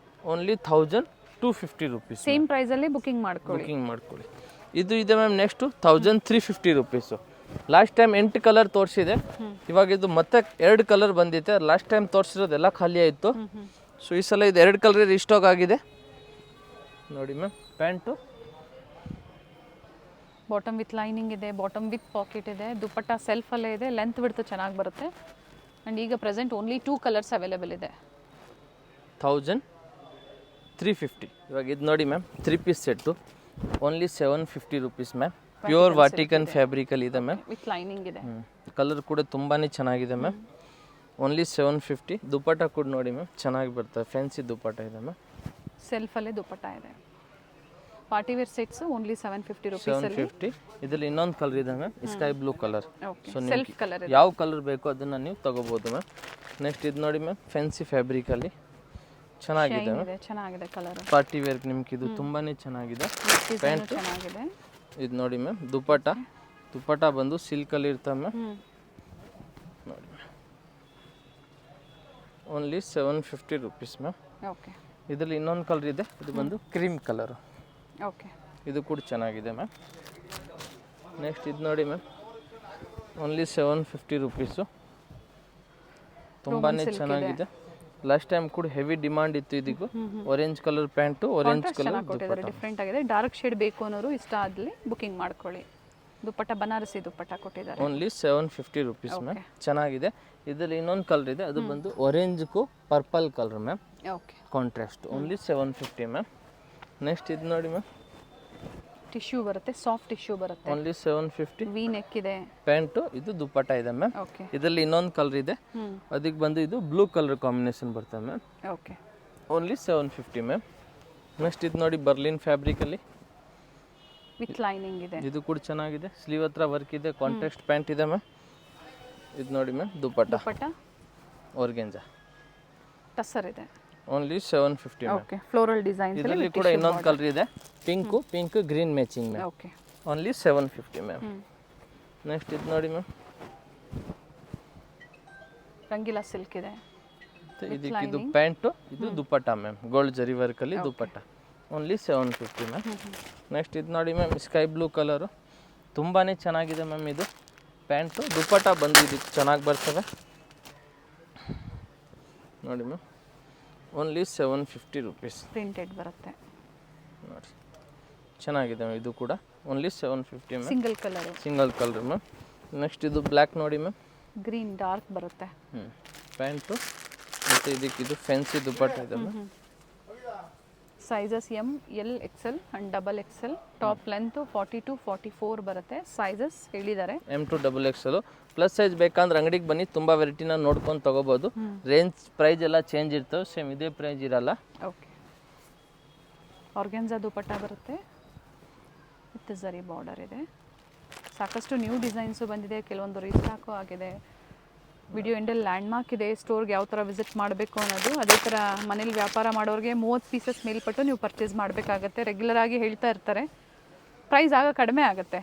Only 1250 rupees. Same ಪ್ರೈಸಲ್ಲಿ ಬುಕಿಂಗ್ ಮಾಡ್ಕೊಳ್ಳಿ. ಇದು ಇದೆ ma'am next 1350 rupees. Last time 8 colour ತೋರಿಸಿದೆ, ಇವಾಗ ಇದು ಮತ್ತೆ 2 ಕಲರ್ ಬಂದಿದೆ. ಲಾಸ್ಟ್ ಟೈಮ್ ತೋರಿಸಿರೋದೆಲ್ಲ ಖಾಲಿ ಆಯಿತು. ಸೊ ಈ ಸಲ ಇದು 2 ಕಲರ್ ರಿಸ್ಟಾಕ್ ಆಗಿದೆ. ನೋಡಿ ma'am, pant bottom with lining ಇದೆ, ಬಾಟಮ್ ವಿತ್ ಪಾಕೆಟ್ ಇದೆ, ದುಪ್ಪಟ್ಟ ಸೆಲ್ಫಲ್ಲೇ ಇದೆ, ಲೆಂತ್ ಬಿಡ್ತು ಚೆನ್ನಾಗಿ ಬರುತ್ತೆ. ಆ್ಯಂಡ್ ಈಗ ಪ್ರೆಸೆಂಟ್ ಓನ್ಲಿ 2 ಕಲರ್ಸ್ ಅವೈಲೇಬಲ್ ಇದೆ. 1350. ಇವಾಗ ಇದು ನೋಡಿ ma'am, 3 piece set, only 750 rupees ma'am. Pure ವಾಟಿಕನ್ ಫ್ಯಾಬ್ರಿಕಲ್ಲಿ ಇದೆ ಮ್ಯಾಮ್, ವಿತ್ ಲೈನಿಂಗ್ ಇದೆ. ಕಲರ್ ಕೂಡ ತುಂಬಾ ಚೆನ್ನಾಗಿದೆ ಮ್ಯಾಮ್. ಓನ್ಲಿ 750. ದುಪ್ಪಟ್ಟ ಕೂಡ ನೋಡಿ ಮ್ಯಾಮ್, ಚೆನ್ನಾಗಿ ಬರ್ತದೆ, ಫ್ಯಾನ್ಸಿ ದುಪ್ಪಟ್ಟ ಇದೆ ಮ್ಯಾಮ್. ಸೆಲ್ಫಲ್ಲೇ ದುಪ್ಪಟ್ಟ ಇದೆ. Party wear sets only 750 rupees. 750. ಇದರಲ್ಲಿ ಇನ್ನೊಂದು ಕಲರ್ ಇದೆ ma'am, sky blue colour. So self colour ಯಾವ ಕಲರ್ ಬೇಕೋ ಅದನ್ನು ನೀವು ತಗೋಬೋದು ಮ್ಯಾಮ್. ನೆಕ್ಸ್ಟ್ ಇದು ನೋಡಿ ಮ್ಯಾಮ್, ಫ್ಯಾನ್ಸಿ ಫ್ಯಾಬ್ರಿಕಲ್ಲಿ ಚೆನ್ನಾಗಿದೆ ಮ್ಯಾಮ್. ಚೆನ್ನಾಗಿದೆ ಕಲರ್. ಪಾರ್ಟಿ ವೇರ್ ನಿಮ್ಗೆ ಇದು ತುಂಬಾ ಚೆನ್ನಾಗಿದೆ. ಪ್ಯಾಂಟ್ ಚೆನ್ನಾಗಿದೆ. ಇದು ನೋಡಿ ಮ್ಯಾಮ್, ದುಪ್ಪಟ್ಟ ಬಂದು ಸಿಲ್ಕಲ್ಲಿ ಇರ್ತವೆ ಮ್ಯಾಮ್. ನೋಡಿ ma'am, only 750 rupees ma'am. Okay, ಇದರಲ್ಲಿ ಇನ್ನೊಂದು ಕಲರ್ ಇದೆ, ಇದು ಬಂದು ಕ್ರೀಮ್ ಕಲರು. ಓಕೆ, ಇದು ಕೂಡ ಚೆನ್ನಾಗಿದೆ ಮ್ಯಾಮ್. ನೆಕ್ಸ್ಟ್ ಇದು ನೋಡಿ ಮ್ಯಾಮ್, ಓನ್ಲಿ 750 ರುಪೀಸು. ತುಂಬಾ ಚೆನ್ನಾಗಿದೆ. ಲಾಸ್ಟ್ ಟೈಮ್ ಕೂಡ ಹೆವಿ ಡಿಮಾಂಡ್ ಇತ್ತು ಇದಕ್ಕೂ. Orange colour pant, orange colour dupatta. Different ಆಗಿದೆ. ಡಾರ್ಕ್ ಶೇಡ್ ಬೇಕು ಅನ್ನೋರು ಇಷ್ಟ ಆದಲ್ಲಿ ಬುಕಿಂಗ್ ಮಾಡ್ಕೊಳ್ಳಿ. ದುಪ್ಪಟ್ಟ ಬನಾರಸಿ ದುಪ್ಪಟ್ಟ ಕೊಟ್ಟಿದ್ದಾರೆ. Only 750 rupees ma'am. ಚೆನ್ನಾಗಿದೆ. ಇದರಲ್ಲಿ ಇನ್ನೊಂದು ಕಲರ್ ಇದೆ, ಅದು ಬಂದು ಆರೆಂಜ್ಗೂ purple colour ma'am. Okay, contrast. Only 750 ma'am. Next ಇದು ನೋಡಿ ಮ್ಯಾಮ್, ಟಿಶ್ಯೂ ಬರುತ್ತೆ, ಸಾಫ್ಟ್ ಟಿಶ್ಯೂ ಬರುತ್ತೆ. ಓನ್ಲಿ 750. ವಿ ನೆಕ್ ಇದೆ. ಪ್ಯಾಂಟು, ಇದು ದುಪ್ಪಟ್ಟ ಇದೆ ಮ್ಯಾಮ್. ಓಕೆ, ಇದರಲ್ಲಿ ಇನ್ನೊಂದು ಕಲರ್ ಇದೆ, ಅದಕ್ಕೆ ಬಂದು ಇದು ಬ್ಲೂ ಕಲರ್ ಕಾಂಬಿನೇಷನ್ ಬರ್ತದೆ ma'am. Okay, only 750 ma'am. Next ಇದು ನೋಡಿ, ಬರ್ಲಿನ್ ಫ್ಯಾಬ್ರಿಕಲ್ಲಿ ವಿತ್ ಲೈನಿಂಗ್ ಇದೆ. ಇದು ಕೂಡ ಚೆನ್ನಾಗಿದೆ. ಸ್ಲೀವ್ ಹತ್ರ ವರ್ಕ್ ಇದೆ, ಕಾಂಟ್ರಾಸ್ಟ್ ಪ್ಯಾಂಟ್ ಇದೆ ಮ್ಯಾಮ್. ಇದು ನೋಡಿ ಮ್ಯಾಮ್, ದುಪ್ಪಟ್ಟ ಆರ್ಗೆಂಜಾ ಟಸರ್ ಇದೆ. Only 750 ma'am. Okay, floral designs. ಇದರಲ್ಲಿ ಕೂಡ ಇನ್ನೊಂದು ಕಲರ್ ಇದೆ, pink green matching ma'am. Okay, only 750 ma'am. Next ಇದು ನೋಡಿ ಮ್ಯಾಮ್, ರಂಗಿಲಾ ಸಿಲ್ಕ್ ಇದೆ. ಇದಕ್ಕೆ ಇದು ಪ್ಯಾಂಟು, ಇದು ದುಪ್ಪಟ್ಟ ಮ್ಯಾಮ್, ಗೋಲ್ಡ್ ಜರಿ ವರ್ಕಲ್ಲಿ ದುಪ್ಪಟ್ಟ. Only 750 ma'am. ನೆಕ್ಸ್ಟ್ ಇದು ನೋಡಿ ಮ್ಯಾಮ್, ಸ್ಕೈ ಬ್ಲೂ ಕಲರು, ತುಂಬಾ ಚೆನ್ನಾಗಿದೆ ಮ್ಯಾಮ್. ಇದು ಪ್ಯಾಂಟು, ದುಪ್ಪಟ್ಟ ಬಂದು ಇದಕ್ಕೆ ಚೆನ್ನಾಗಿ ಬರ್ತವೆ ನೋಡಿ ಮ್ಯಾಮ್. Only 750 rupees. ಪ್ರಿಂಟೆಡ್ ಬರುತ್ತೆ ನೋಡಿ, ಚೆನ್ನಾಗಿದೆ ಮ್ಯಾಮ್. ಇದು ಕೂಡ only 750 ma'am. Single colour ma'am. Next ಇದು ಬ್ಲ್ಯಾಕ್ ನೋಡಿ ಮ್ಯಾಮ್, ಗ್ರೀನ್ ಡಾರ್ಕ್ ಬರುತ್ತೆ. ಪ್ಯಾಂಟು ಮತ್ತು ಇದಕ್ಕೆ ಇದು ಫ್ಯಾನ್ಸಿ ದುಪ್ಪಟ್ಟ ಇದೆ ma'am. Sizes M L Excel and double XL. Top length 42-44 ಬರುತ್ತೆ. ಸೈಜಸ್ ಹೇಳಿದ್ದಾರೆ. M2 XL. ಪ್ಲಸ್ ಸೈಜ್ ಬೇಕಂದ್ರೆ ಅಂಗಡಿಗೆ ಬನ್ನಿ, ತುಂಬ ವೆರೈಟಿನ ನೋಡ್ಕೊಂಡು ತೊಗೋಬೋದು. ರೇಂಜ್ ಪ್ರೈಸ್ ಎಲ್ಲ ಚೇಂಜ್ ಇರ್ತವೆ, ಸೇಮ್ ಇದೇ ಪ್ರೈಸ್ ಇರಲ್ಲ. ಓಕೆ. ಆರ್ಗೆನ್ಜಾ ದುಪಟ್ಟ ಬರುತ್ತೆ ವಿತ್ ಝರಿ ಬಾರ್ಡರ್ ಇದೆ. ಸಾಕಷ್ಟು ನ್ಯೂ ಡಿಸೈನ್ಸು ಬಂದಿದೆ, ಕೆಲವೊಂದು ರೀಸ್ಟಾಕು ಆಗಿದೆ. ವಿಡಿಯೋ ಎಂಡಲ್ಲಿ ಲ್ಯಾಂಡ್ಮಾರ್ಕ್ ಇದೆ, ಸ್ಟೋರ್ಗೆ ಯಾವ ಥರ ವಿಸಿಟ್ ಮಾಡಬೇಕು ಅನ್ನೋದು. ಅದೇ ಥರ ಮನೇಲಿ ವ್ಯಾಪಾರ ಮಾಡೋರಿಗೆ 30 ಪೀಸಸ್ ಮೇಲ್ಪಟ್ಟು ನೀವು ಪರ್ಚೇಸ್ ಮಾಡಬೇಕಾಗತ್ತೆ. ರೆಗ್ಯುಲರ್ ಆಗಿ ಹೇಳ್ತಾ ಇರ್ತಾರೆ, ಪ್ರೈಸ್ ಆಗ ಕಡಿಮೆ ಆಗುತ್ತೆ.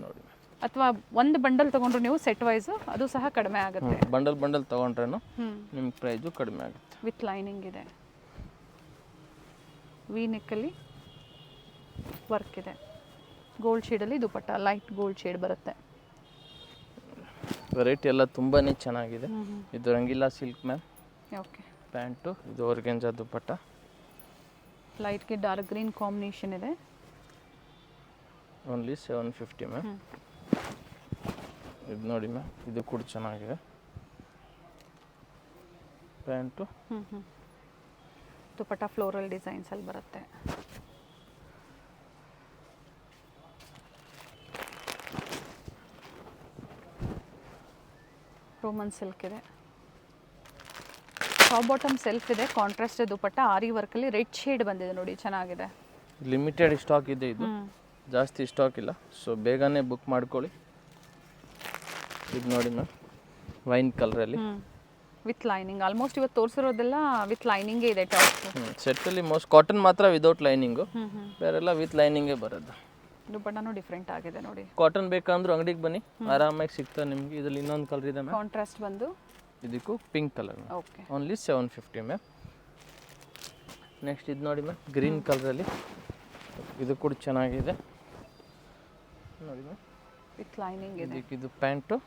ನೋಡಿ, ಅಥವಾ ಒಂದು ಬಂಡಲ್ ತೊಗೊಂಡ್ರು ನೀವು ಸೆಟ್ ವೈಸು, ಅದು ಸಹ ಕಡಿಮೆ ಆಗುತ್ತೆ. ಬಂಡಲ್ ತೊಗೊಂಡ್ರೇನು ನಿಮ್ಗೆ ಪ್ರೈಸು ಕಡಿಮೆ ಆಗುತ್ತೆ. ವಿತ್ ಲೈನಿಂಗ್ ಇದೆ, ವಿ ನೆಕ್ಕಲ್ಲಿ ವರ್ಕ್ ಇದೆ. ಗೋಲ್ಡ್ ಶೇಡಲ್ಲಿ ದುಪಟ್ಟ, ಲೈಟ್ ಗೋಲ್ಡ್ ಶೇಡ್ ಬರುತ್ತೆ. ವೆರೈಟಿ ಎಲ್ಲ ತುಂಬಾ ಚೆನ್ನಾಗಿದೆ. ಇದು ರಂಗಿಲ್ಲ ಸಿಲ್ಕ್ ಮ್ಯಾಮ್. ಓಕೆ. ಪ್ಯಾಂಟು, ಇದು ಆರ್ಗೆನ್ಜಾ ದುಪಟ್ಟ. ಲೈಟ್ಗೆ ಡಾರ್ಕ್ ಗ್ರೀನ್ ಕಾಂಬಿನೇಷನ್ ಇದೆ. Only 750 ma'am. ಇದು ನೋಡಿ ಮ್ಯಾಮ್, ಇದು ಕೂಡ ಚೆನ್ನಾಗಿದೆ. ಪ್ಯಾಂಟು, ದುಪಟ್ಟ ಫ್ಲೋರಲ್ ಡಿಸೈನ್ಸಲ್ಲಿ ಬರುತ್ತೆ. ರೋಮನ್ ಸಿಲ್ಕ್ ಇದೆ. ಟಾಪ್ ಬಾಟಮ್ ಸೆಲ್ಫ್ ಇದೆ, ಕಾಂಟ್ರಾಸ್ಟ್ ದುಪಟ್ಟ, ಆರಿ ವರ್ಕಲ್ಲಿ ರೆಡ್ ಶೇಡ್ ಬಂದಿದೆ ನೋಡಿ, ಚೆನ್ನಾಗಿದೆ. ಲಿಮಿಟೆಡ್ ಸ್ಟಾಕ್ ಇದೆ, ಇದು ಜಾಸ್ತಿ ಸ್ಟಾಕ್ ಇಲ್ಲ, ಸೊ ಬೇಗನೆ ಬುಕ್ ಮಾಡ್ಕೊಳ್ಳಿ. ಇದು ನೋಡಿ ಮ್ಯಾಮ್, ವೈನ್ ಕಲರಲ್ಲಿ ವಿತ್ ಲೈನಿಂಗ್. ಆಲ್ಮೋಸ್ಟ್ ಇವತ್ತು ತೋರಿಸಿರೋದೆಲ್ಲ ವಿತ್ ಲೈನಿಂಗೇ ಇದೆ ಟಾಪ್. ಸೆಟ್ಟಲ್ಲಿ ಮೋಸ್ಟ್ ಕಾಟನ್ ಮಾತ್ರ ವಿದೌಟ್ ಲೈನಿಂಗು, ಬೇರೆಲ್ಲ ವಿತ್ ಲೈನಿಂಗೇ ಬರೋದು. ದುಪಟ್ಟನೂ ಡಿಫ್ರೆಂಟ್ ಆಗಿದೆ ನೋಡಿ. ಕಾಟನ್ ಬೇಕಂದ್ರೂ ಅಂಗಡಿಗೆ ಬನ್ನಿ, ಆರಾಮಾಗಿ ಸಿಗ್ತದೆ ನಿಮಗೆ. ಇದರಲ್ಲಿ ಇನ್ನೊಂದು ಕಲರ್ ಇದೆ ಮ್ಯಾಮ್, ಕಾಂಟ್ರಾಸ್ಟ್ ಬಂದು ಇದಕ್ಕೂ pink colour. Okay. Only 750 ma'am. Next ಇದು ನೋಡಿ ಮ್ಯಾಮ್, ಗ್ರೀನ್ ಕಲರಲ್ಲಿ, ಇದು ಕೂಡ ಚೆನ್ನಾಗಿದೆ ನೋಡಿ ಮ್ಯಾಮ್. ವಿತ್ ಲೈನಿಂಗ್ ಇದೆ. ಇದು ಪ್ಯಾಂಟು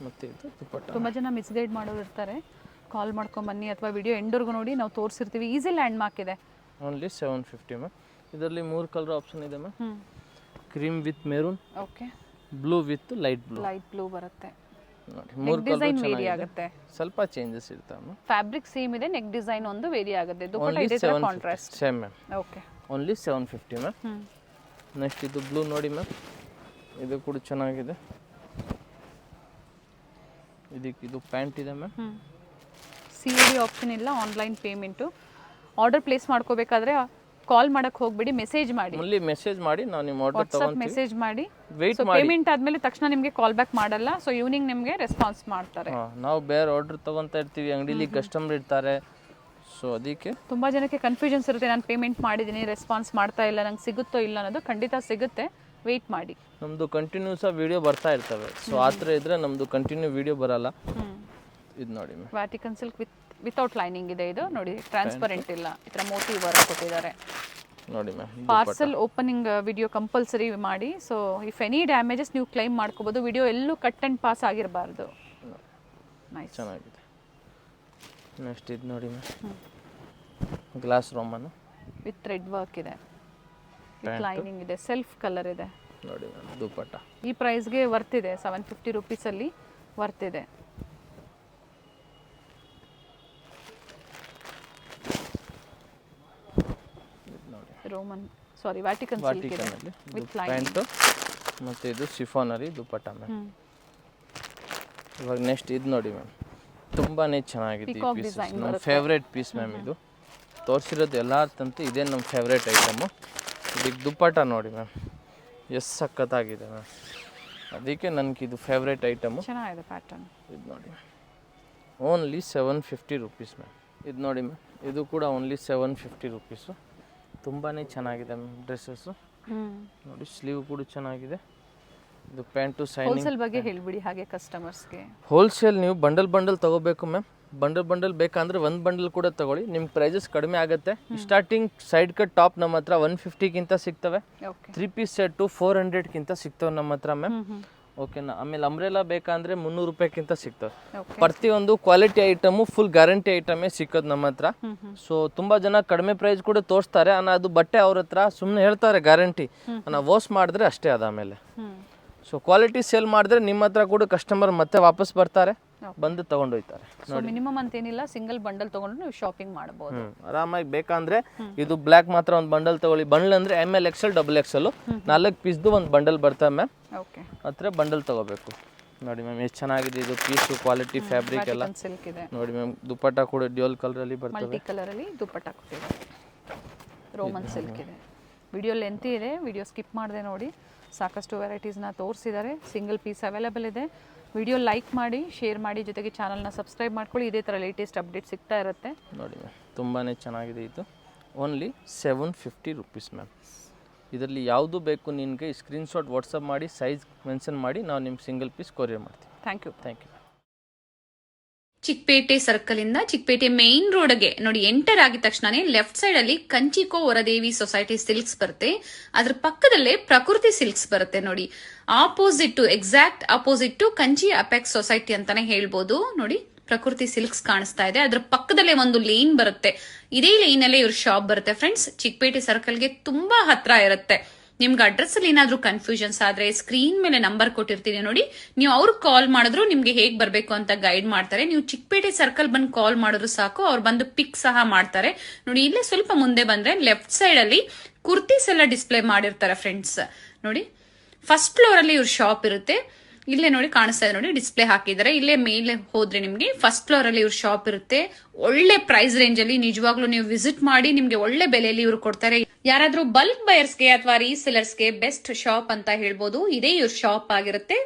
ಮತ್ತು ಇದು ದುಪಟ್ಟ. ತುಂಬ ಜನ ಮಿಸ್ಗೈಡ್ ಮಾಡೋರು ಇರ್ತಾರೆ, ಕಾಲ್ ಮಾಡ್ಕೊಂಬನ್ನಿ ಅಥವಾ ವಿಡಿಯೋ ಎಂಡ್ವರೆಗೂ ನೋಡಿ, ನಾವು ತೋರಿಸಿರ್ತೀವಿ. ಈಸಿ ಲ್ಯಾಂಡ್ ಮಾರ್ಕ್ ಇದೆ. Only 750 ma'am. ಇದರಲ್ಲಿ 3 ಕಲರ್ ಆಪ್ಷನ್ ಇದೆ ma'am. Cream with maroon, okay, blue with light blue. Light blue ಬರುತ್ತೆ ನೋಡಿ, 3 ಡಿಸೈನ್ ಕಲರ್ ವೇರಿ ಆಗುತ್ತೆ. ಸ್ವಲ್ಪ ಚೇಂಜಸ್ ಇರ್ತಾವೆ. ಫ್ಯಾಬ್ರಿಕ್ ಸೇಮ್ ಇದೆ, ನೆಕ್ ಡಿಸೈನ್ ಒಂದು ವೇರಿ ಆಗುತ್ತೆ. ದುಪಟ್ಟ ಇದೆ ತರ contrast. Same ma'am. Okay. Only 750 ma'am. Next ಇದು ಬ್ಲೂ ನೋಡಿ ಮ್ಯಾಮ್, ಇದು ಕೂಡ ಚೆನ್ನಾಗಿದೆ. ಇದು ಪ್ಯಾಂಟ್ ಇದೆ ಮ್ಯಾಮ್. COD ಆಪ್ಷನ್ ಇಲ್ಲ, ಆನ್ಲೈನ್ ಪೇಮೆಂಟು. ಆರ್ಡರ್ ಪ್ಲೇಸ್ ಮಾಡ್ಕೋಬೇಕಾದ್ರೆ ಕಾಲ್ ಮಾಡಕ್ಕೆ ಹೋಗ್ಬೇಡಿ, ಮೆಸೇಜ್ ಮಾಡಿ. ಓನ್ಲಿ ಮೆಸೇಜ್ ಮಾಡಿ, ನಾವು ನಿಮ್ಮ ಆರ್ಡರ್ ವಾಟ್ಸ್ಆಪ್ ಮೆಸೇಜ್ ಮಾಡಿ. ವೆಯ್ಟ್ ಸೊ ಪೇಮೆಂಟ್ ಆದಮೇಲೆ ತಕ್ಷಣ ನಿಮಗೆ ಕಾಲ್ ಬ್ಯಾಕ್ ಮಾಡಲ್ಲ. ಸೊ ಈವ್ನಿಂಗ್ ನಿಮಗೆ ರೆಸ್ಪಾನ್ಸ್ ಮಾಡ್ತಾರೆ. ನಾವು ಬೇರೆ ಆರ್ಡರ್ ತೊಗೊತಾ ಇರ್ತೀವಿ, ಅಂಗಡಿಲಿ ಕಸ್ಟಮರ್ ಇರ್ತಾರೆ, ಸೊ ಅದಕ್ಕೆ ತುಂಬ ಜನಕ್ಕೆ ಕನ್ಫ್ಯೂಷನ್ಸ್ ಇರುತ್ತೆ. ನಾನು ಪೇಮೆಂಟ್ ಮಾಡಿದ್ದೀನಿ, ರೆಸ್ಪಾನ್ಸ್ ಮಾಡ್ತಾ ಇಲ್ಲ, ನಂಗೆ ಸಿಗುತ್ತೋ ಇಲ್ಲ ಅನ್ನೋದು. ಖಂಡಿತ ಸಿಗುತ್ತೆ, ವೆಯ್ಟ್ ಮಾಡಿ. ನಮ್ಮದು ಕಂಟಿನ್ಯೂಸ್ ವಿಡಿಯೋ ಬರ್ತಾ ಇರ್ತವೆ, ಸೊ ಆ ಥರ ಇದ್ರೆ ನಮ್ಮದು ಕಂಟಿನ್ಯೂ ವಿಡಿಯೋ ಬರಲ್ಲ. ಇದು ನೋಡಿ ma'am, Vatican silk without lining ಇದೆ. ಇದು ನೋಡಿ, ಟ್ರಾನ್ಸ್ಪರೆಂಟ್ ಇಲ್ಲ, ಈ ಥರ ಮೋತಿ ವರ್ಕ್ ಕೊಟ್ಟಿದ್ದಾರೆ ನೋಡಿ ma'am. Parcel opening video compulsory ಮಾಡಿ. ಸೊ ಇಫ್ ಎನಿ ಡ್ಯಾಮೇಜಸ್ ನೀವು ಕ್ಲೈಮ್ ಮಾಡ್ಕೋಬೋದು. ವಿಡಿಯೋ ಎಲ್ಲೂ ಕಟ್ ಆ್ಯಂಡ್ ಪಾಸ್ ಆಗಿರಬಾರ್ದು. ನೈಸ್, ಚೆನ್ನಾಗಿದೆ. ನೆಕ್ಸ್ಟ್ ಇದು ನೋಡಿ ma'am, glass Roman with red work ಇದೆ, ವಿತ್ ಲೈನಿಂಗ್ ಇದೆ, ಸೆಲ್ಫ್ ಕಲರ್ ಇದೆ ನೋಡಿ ಮ್ಯಾಮ್. ದುಪಟ್ಟ ಈ ಪ್ರೈಸ್ಗೆ ವರ್ತ್ ಇದೆ, 750 ರುಪೀಸಲ್ಲಿ ವರ್ತ್ ಇದೆ. ರೋಮನ್ ಸಾರಿ ವ್ಯಾಟಿಕನ್ ಸಿಲ್ಕ್ ಇದೆ ವಿತ್ ಪ್ಯಾಂಟು ಮತ್ತು ಇದು ಶಿಫಾನರಿ ದುಪಟ್ಟ ಮ್ಯಾಮ್. ಇವಾಗ ನೆಕ್ಸ್ಟ್ ಇದು ನೋಡಿ ಮ್ಯಾಮ್, ತುಂಬಾ ಚೆನ್ನಾಗಿದೆ ಈ ಪೀಸ್, ನಮ್ಮ ಫೇವ್ರೇಟ್ ಪೀಸ್ ಮ್ಯಾಮ್. ಇದು ತೋರಿಸಿರೋದು ಎಲ್ಲಾರ್ದಂತೂ ಇದೇ ನಮ್ಮ ಫೇವ್ರೇಟ್ ಐಟಮು. ಇದಕ್ಕೆ ದುಪಟ್ಟ ನೋಡಿ ಮ್ಯಾಮ್, ಎಷ್ಟು ಸಖತ್ತಾಗಿದೆ ಮ್ಯಾಮ್, ಅದಕ್ಕೆ ನನಗೆ ಇದು ಫೇವ್ರೇಟ್ ಐಟಮು. ಚೆನ್ನಾಗಿದೆ ಪ್ಯಾಟರ್ನ್. ಇದು ನೋಡಿ ಮ್ಯಾಮ್, ಓನ್ಲಿ 750 ರುಪೀಸ್ ಮ್ಯಾಮ್. ಇದು ನೋಡಿ ಮ್ಯಾಮ್, ಇದು ಕೂಡ ಓನ್ಲಿ 750 ರುಪೀಸು. ತುಂಬಾ ಚೆನ್ನಾಗಿದೆ ಮ್ಯಾಮ್ ಡ್ರೆಸ್ಸಸ್ಸು. ನೋಡಿ, ಸ್ಲೀವ್ ಕೂಡ ಚೆನ್ನಾಗಿದೆ. ಇದು ಪ್ಯಾಂಟು ಸೈನಿಂಗ್. ಹೋಲ್ಸೇಲ್ ಬಗ್ಗೆ ಹೇಳ್ಬಿಡಿ ಹಾಗೆ ಕಸ್ಟಮರ್ಸ್ಗೆ. ಹೋಲ್ಸೇಲ್ ನೀವು ಬಂಡಲ್ ತೊಗೋಬೇಕು ಮ್ಯಾಮ್. ಬಂಡಲ್ ಬೇಕಂದ್ರೆ ಒಂದು ಬಂಡಲ್ ಕೂಡ ತೊಗೊಳ್ಳಿ, ನಿಮ್ಗೆ ಪ್ರೈಸಸ್ ಕಡಿಮೆ ಆಗುತ್ತೆ. ಸ್ಟಾರ್ಟಿಂಗ್ ಸೈಡ್ ಕಟ್ ಟಾಪ್ ನಮ್ಮ ಹತ್ರ 150ಗಿಂತ ಸಿಗ್ತವೆ. 3 ಪೀಸ್ ಸೆಟ್ಟು 400ಗಿಂತ ಸಿಗ್ತವೆ ನಮ್ಮ ಹತ್ರ ಮ್ಯಾಮ್. ಓಕೆನಾ. ಆಮೇಲೆ ಅಂಬ್ರೆಲಾ ಬೇಕಂದ್ರೆ 300 ರೂಪಾಯಿಗಿಂತ ಸಿಗ್ತವೆ. ಪ್ರತಿಯೊಂದು ಕ್ವಾಲಿಟಿ ಐಟಮು ಫುಲ್ ಗ್ಯಾರಂಟಿ ಐಟಮೇ ಸಿಕ್ಕೋದು ನಮ್ಮ ಹತ್ರ. ಸೊ ತುಂಬ ಜನ ಕಡಿಮೆ ಪ್ರೈಸ್ ಕೂಡ ತೋರಿಸ್ತಾರೆ, ಅದು ಬಟ್ಟೆ ಅವ್ರ ಹತ್ರ ಸುಮ್ಮನೆ ಹೇಳ್ತಾರೆ ಗ್ಯಾರಂಟಿ, ವಾಶ್ ಮಾಡಿದ್ರೆ ಅಷ್ಟೇ ಅದಾಮೇಲೆ. ಸೊ ಕ್ವಾಲಿಟಿ ಸೇಲ್ ಮಾಡಿದ್ರೆ ನಿಮ್ಮ ಹತ್ರ ಕೂಡ ಕಸ್ಟಮರ್ ಮತ್ತೆ ವಾಪಸ್ ಬರ್ತಾರೆ. ಬಂದು ತಗೊಂಡೋಯ್ತಾರೆ. ಸೊ ಮಿನಿಮಮ್ ಅಂತ ಏನಿಲ್ಲ, ಸಿಂಗಲ್ ಬಂಡಲ್ ತಗೊಂಡು ನೀವು ಶಾಪಿಂಗ್ ಮಾಡಬಹುದು. ಆರಾಮಾಗಿ ಬೇಕಂದ್ರೆ ಇದು ಬ್ಲ್ಯಾಕ್ ಮಾತ್ರ ಒಂದು ಬಂಡಲ್ ತಗೊಳ್ಳಿ. ಬಂಡಲ್ ಅಂದ್ರೆ ML XL XXL 4 ಪೀಸ್ದು ಒಂದು ಬಂಡಲ್ ಬರ್ತವೆ ಮ್ಯಾಮ್. ಓಕೆ, ಹತ್ರ ಬಂಡಲ್ ತಗೋಬೇಕು. ನೋಡಿ ಮ್ಯಾಮ್ ಎಷ್ಟು ಚೆನ್ನಾಗಿದೆ ಇದು ಪೀಸು, ಕ್ವಾಲಿಟಿ, ಫ್ಯಾಬ್ರಿಕ್ ಎಲ್ಲ ಸಿಲ್ಕ್ ಇದೆ ನೋಡಿ ಮ್ಯಾಮ್. ದುಪ್ಪಟ್ಟ ಕೂಡ ಡ್ಯೂಯಲ್ ಕಲರ್ ಅಲ್ಲಿ ಬರ್ತವೆ, ಮಲ್ಟಿ ಕಲರ್ ಅಲ್ಲಿ ದುಪ್ಪಟ್ಟ ಕೊಟ್ಟಿದ್ದಾರೆ. ರೋಮನ್ ಸಿಲ್ಕ್ ಇದೆ. ವಿಡಿಯೋ ಲೆಂತಿ ಇದೆ, ವಿಡಿಯೋ ಸ್ಕಿಪ್ ಮಾಡಿದೆ ನೋಡಿ. ಸಾಕಷ್ಟು ವೆರೈಟೀಸ್ನ ತೋರಿಸಿದ್ದಾರೆ. ಸಿಂಗಲ್ ಪೀಸ್ ಅವೈಲೇಬಲ್ ಇದೆ. ವಿಡಿಯೋ ಲೈಕ್ ಮಾಡಿ, ಶೇರ್ ಮಾಡಿ, ಜೊತೆಗೆ ಚಾನಲ್ನ ಸಬ್ಸ್ಕ್ರೈಬ್ ಮಾಡ್ಕೊಳ್ಳಿ. ಇದೇ ಥರ ಲೇಟೆಸ್ಟ್ ಅಪ್ಡೇಟ್ ಸಿಗ್ತಾ ಇರುತ್ತೆ. ನೋಡಿ ಮ್ಯಾಮ್ ತುಂಬಾ ಚೆನ್ನಾಗಿದೆ ಇದು. Only 750 rupees ma'am. ಇದರಲ್ಲಿ ಯಾವುದು ಬೇಕು ನಿನಗೆ ಸ್ಕ್ರೀನ್ಶಾಟ್ ವಾಟ್ಸಪ್ ಮಾಡಿ, ಸೈಜ್ ಮೆನ್ಷನ್ ಮಾಡಿ, ನಾವು ನಿಮ್ಗೆ ಸಿಂಗಲ್ ಪೀಸ್ ಕೊರಿಯರ್ ಮಾಡ್ತೀವಿ. Thank you. ಚಿಕ್ಕಪೇಟೆ ಸರ್ಕಲ್ ಇಂದ ಚಿಕ್ಕಪೇಟೆ ಮೇನ್ ರೋಡ್ಗೆ ನೋಡಿ ಎಂಟರ್ ಆಗಿದ ತಕ್ಷಣನೇ ಲೆಫ್ಟ್ ಸೈಡ್ ಅಲ್ಲಿ ಕಂಚಿಕೋ ವರದೇವಿ ಸೊಸೈಟಿ ಸಿಲ್ಕ್ಸ್ ಬರುತ್ತೆ. ಅದ್ರ ಪಕ್ಕದಲ್ಲೇ ಪ್ರಕೃತಿ ಸಿಲ್ಕ್ಸ್ ಬರುತ್ತೆ ನೋಡಿ. Exact opposite to Kanchi apex society ಅಂತಾನೆ ಹೇಳ್ಬೋದು. ನೋಡಿ ಪ್ರಕೃತಿ ಸಿಲ್ಕ್ಸ್ ಕಾಣಿಸ್ತಾ ಇದೆ. ಅದ್ರ ಪಕ್ಕದಲ್ಲೇ ಒಂದು ಲೇನ್ ಬರುತ್ತೆ. ಇದೇ ಲೈನ್ ಅಲ್ಲೇ ಇವ್ರ ಶಾಪ್ ಬರುತ್ತೆ ಫ್ರೆಂಡ್ಸ್. ಚಿಕ್ಕಪೇಟೆ ಸರ್ಕಲ್ಗೆ ತುಂಬಾ ಹತ್ರ ಇರುತ್ತೆ. ನಿಮ್ಗೆ ಅಡ್ರೆಸ್ ಅಲ್ಲಿ ಏನಾದ್ರೂ ಕನ್ಫ್ಯೂಷನ್ಸ್ ಆದ್ರೆ ಸ್ಕ್ರೀನ್ ಮೇಲೆ ನಂಬರ್ ಕೊಟ್ಟಿರ್ತೀನಿ ನೋಡಿ, ನೀವು ಅವ್ರಿಗೆ ಕಾಲ್ ಮಾಡಿದ್ರು ನಿಮ್ಗೆ ಹೇಗ್ ಬರ್ಬೇಕು ಅಂತ ಗೈಡ್ ಮಾಡ್ತಾರೆ. ನೀವು ಚಿಕ್ಕಪೇಟೆ ಸರ್ಕಲ್ ಬಂದು ಕಾಲ್ ಮಾಡಿದ್ರು ಸಾಕು, ಅವ್ರು ಬಂದು ಪಿಕ್ ಸಹ ಮಾಡ್ತಾರೆ. ನೋಡಿ ಇಲ್ಲೇ ಸ್ವಲ್ಪ ಮುಂದೆ ಬಂದ್ರೆ ಲೆಫ್ಟ್ ಸೈಡ್ ಅಲ್ಲಿ ಕುರ್ತೀಸ್ ಎಲ್ಲ ಡಿಸ್ಪ್ಲೇ ಮಾಡಿರ್ತಾರೆ ಫ್ರೆಂಡ್ಸ್. ನೋಡಿ ಫಸ್ಟ್ ಫ್ಲೋರ್ ಅಲ್ಲಿ ಇವ್ರ ಶಾಪ್ ಇರುತ್ತೆ. ಇಲ್ಲೇ ನೋಡಿ ಕಾಣಿಸ್ತಾ ಇದೆ ನೋಡಿ, ಡಿಸ್ಪ್ಲೇ ಹಾಕಿದ್ದಾರೆ. ಇಲ್ಲೇ ಮೇಲೆ ಹೋದ್ರೆ ನಿಮ್ಗೆ ಫಸ್ಟ್ ಫ್ಲೋರ್ ಅಲ್ಲಿ ಇವ್ರ ಶಾಪ್ ಇರುತ್ತೆ. ಒಳ್ಳೆ ಪ್ರೈಸ್ ರೇಂಜ್ ಅಲ್ಲಿ ನಿಜವಾಗ್ಲೂ ನೀವು ವಿಸಿಟ್ ಮಾಡಿ, ನಿಮ್ಗೆ ಒಳ್ಳೆ ಬೆಲೆಯಲ್ಲಿ ಇವ್ರು ಕೊಡ್ತಾರೆ. ಯಾರಾದ್ರೂ ಬಲ್ಕ್ ಬಯರ್ಸ್ಗೆ ಅಥವಾ ರೀಸೆಲರ್ಸ್ಗೆ ಬೆಸ್ಟ್ ಶಾಪ್ ಅಂತ ಹೇಳ್ಬೋದು. ಇದೇ ಇವ್ರ ಶಾಪ್ ಆಗಿರುತ್ತೆ.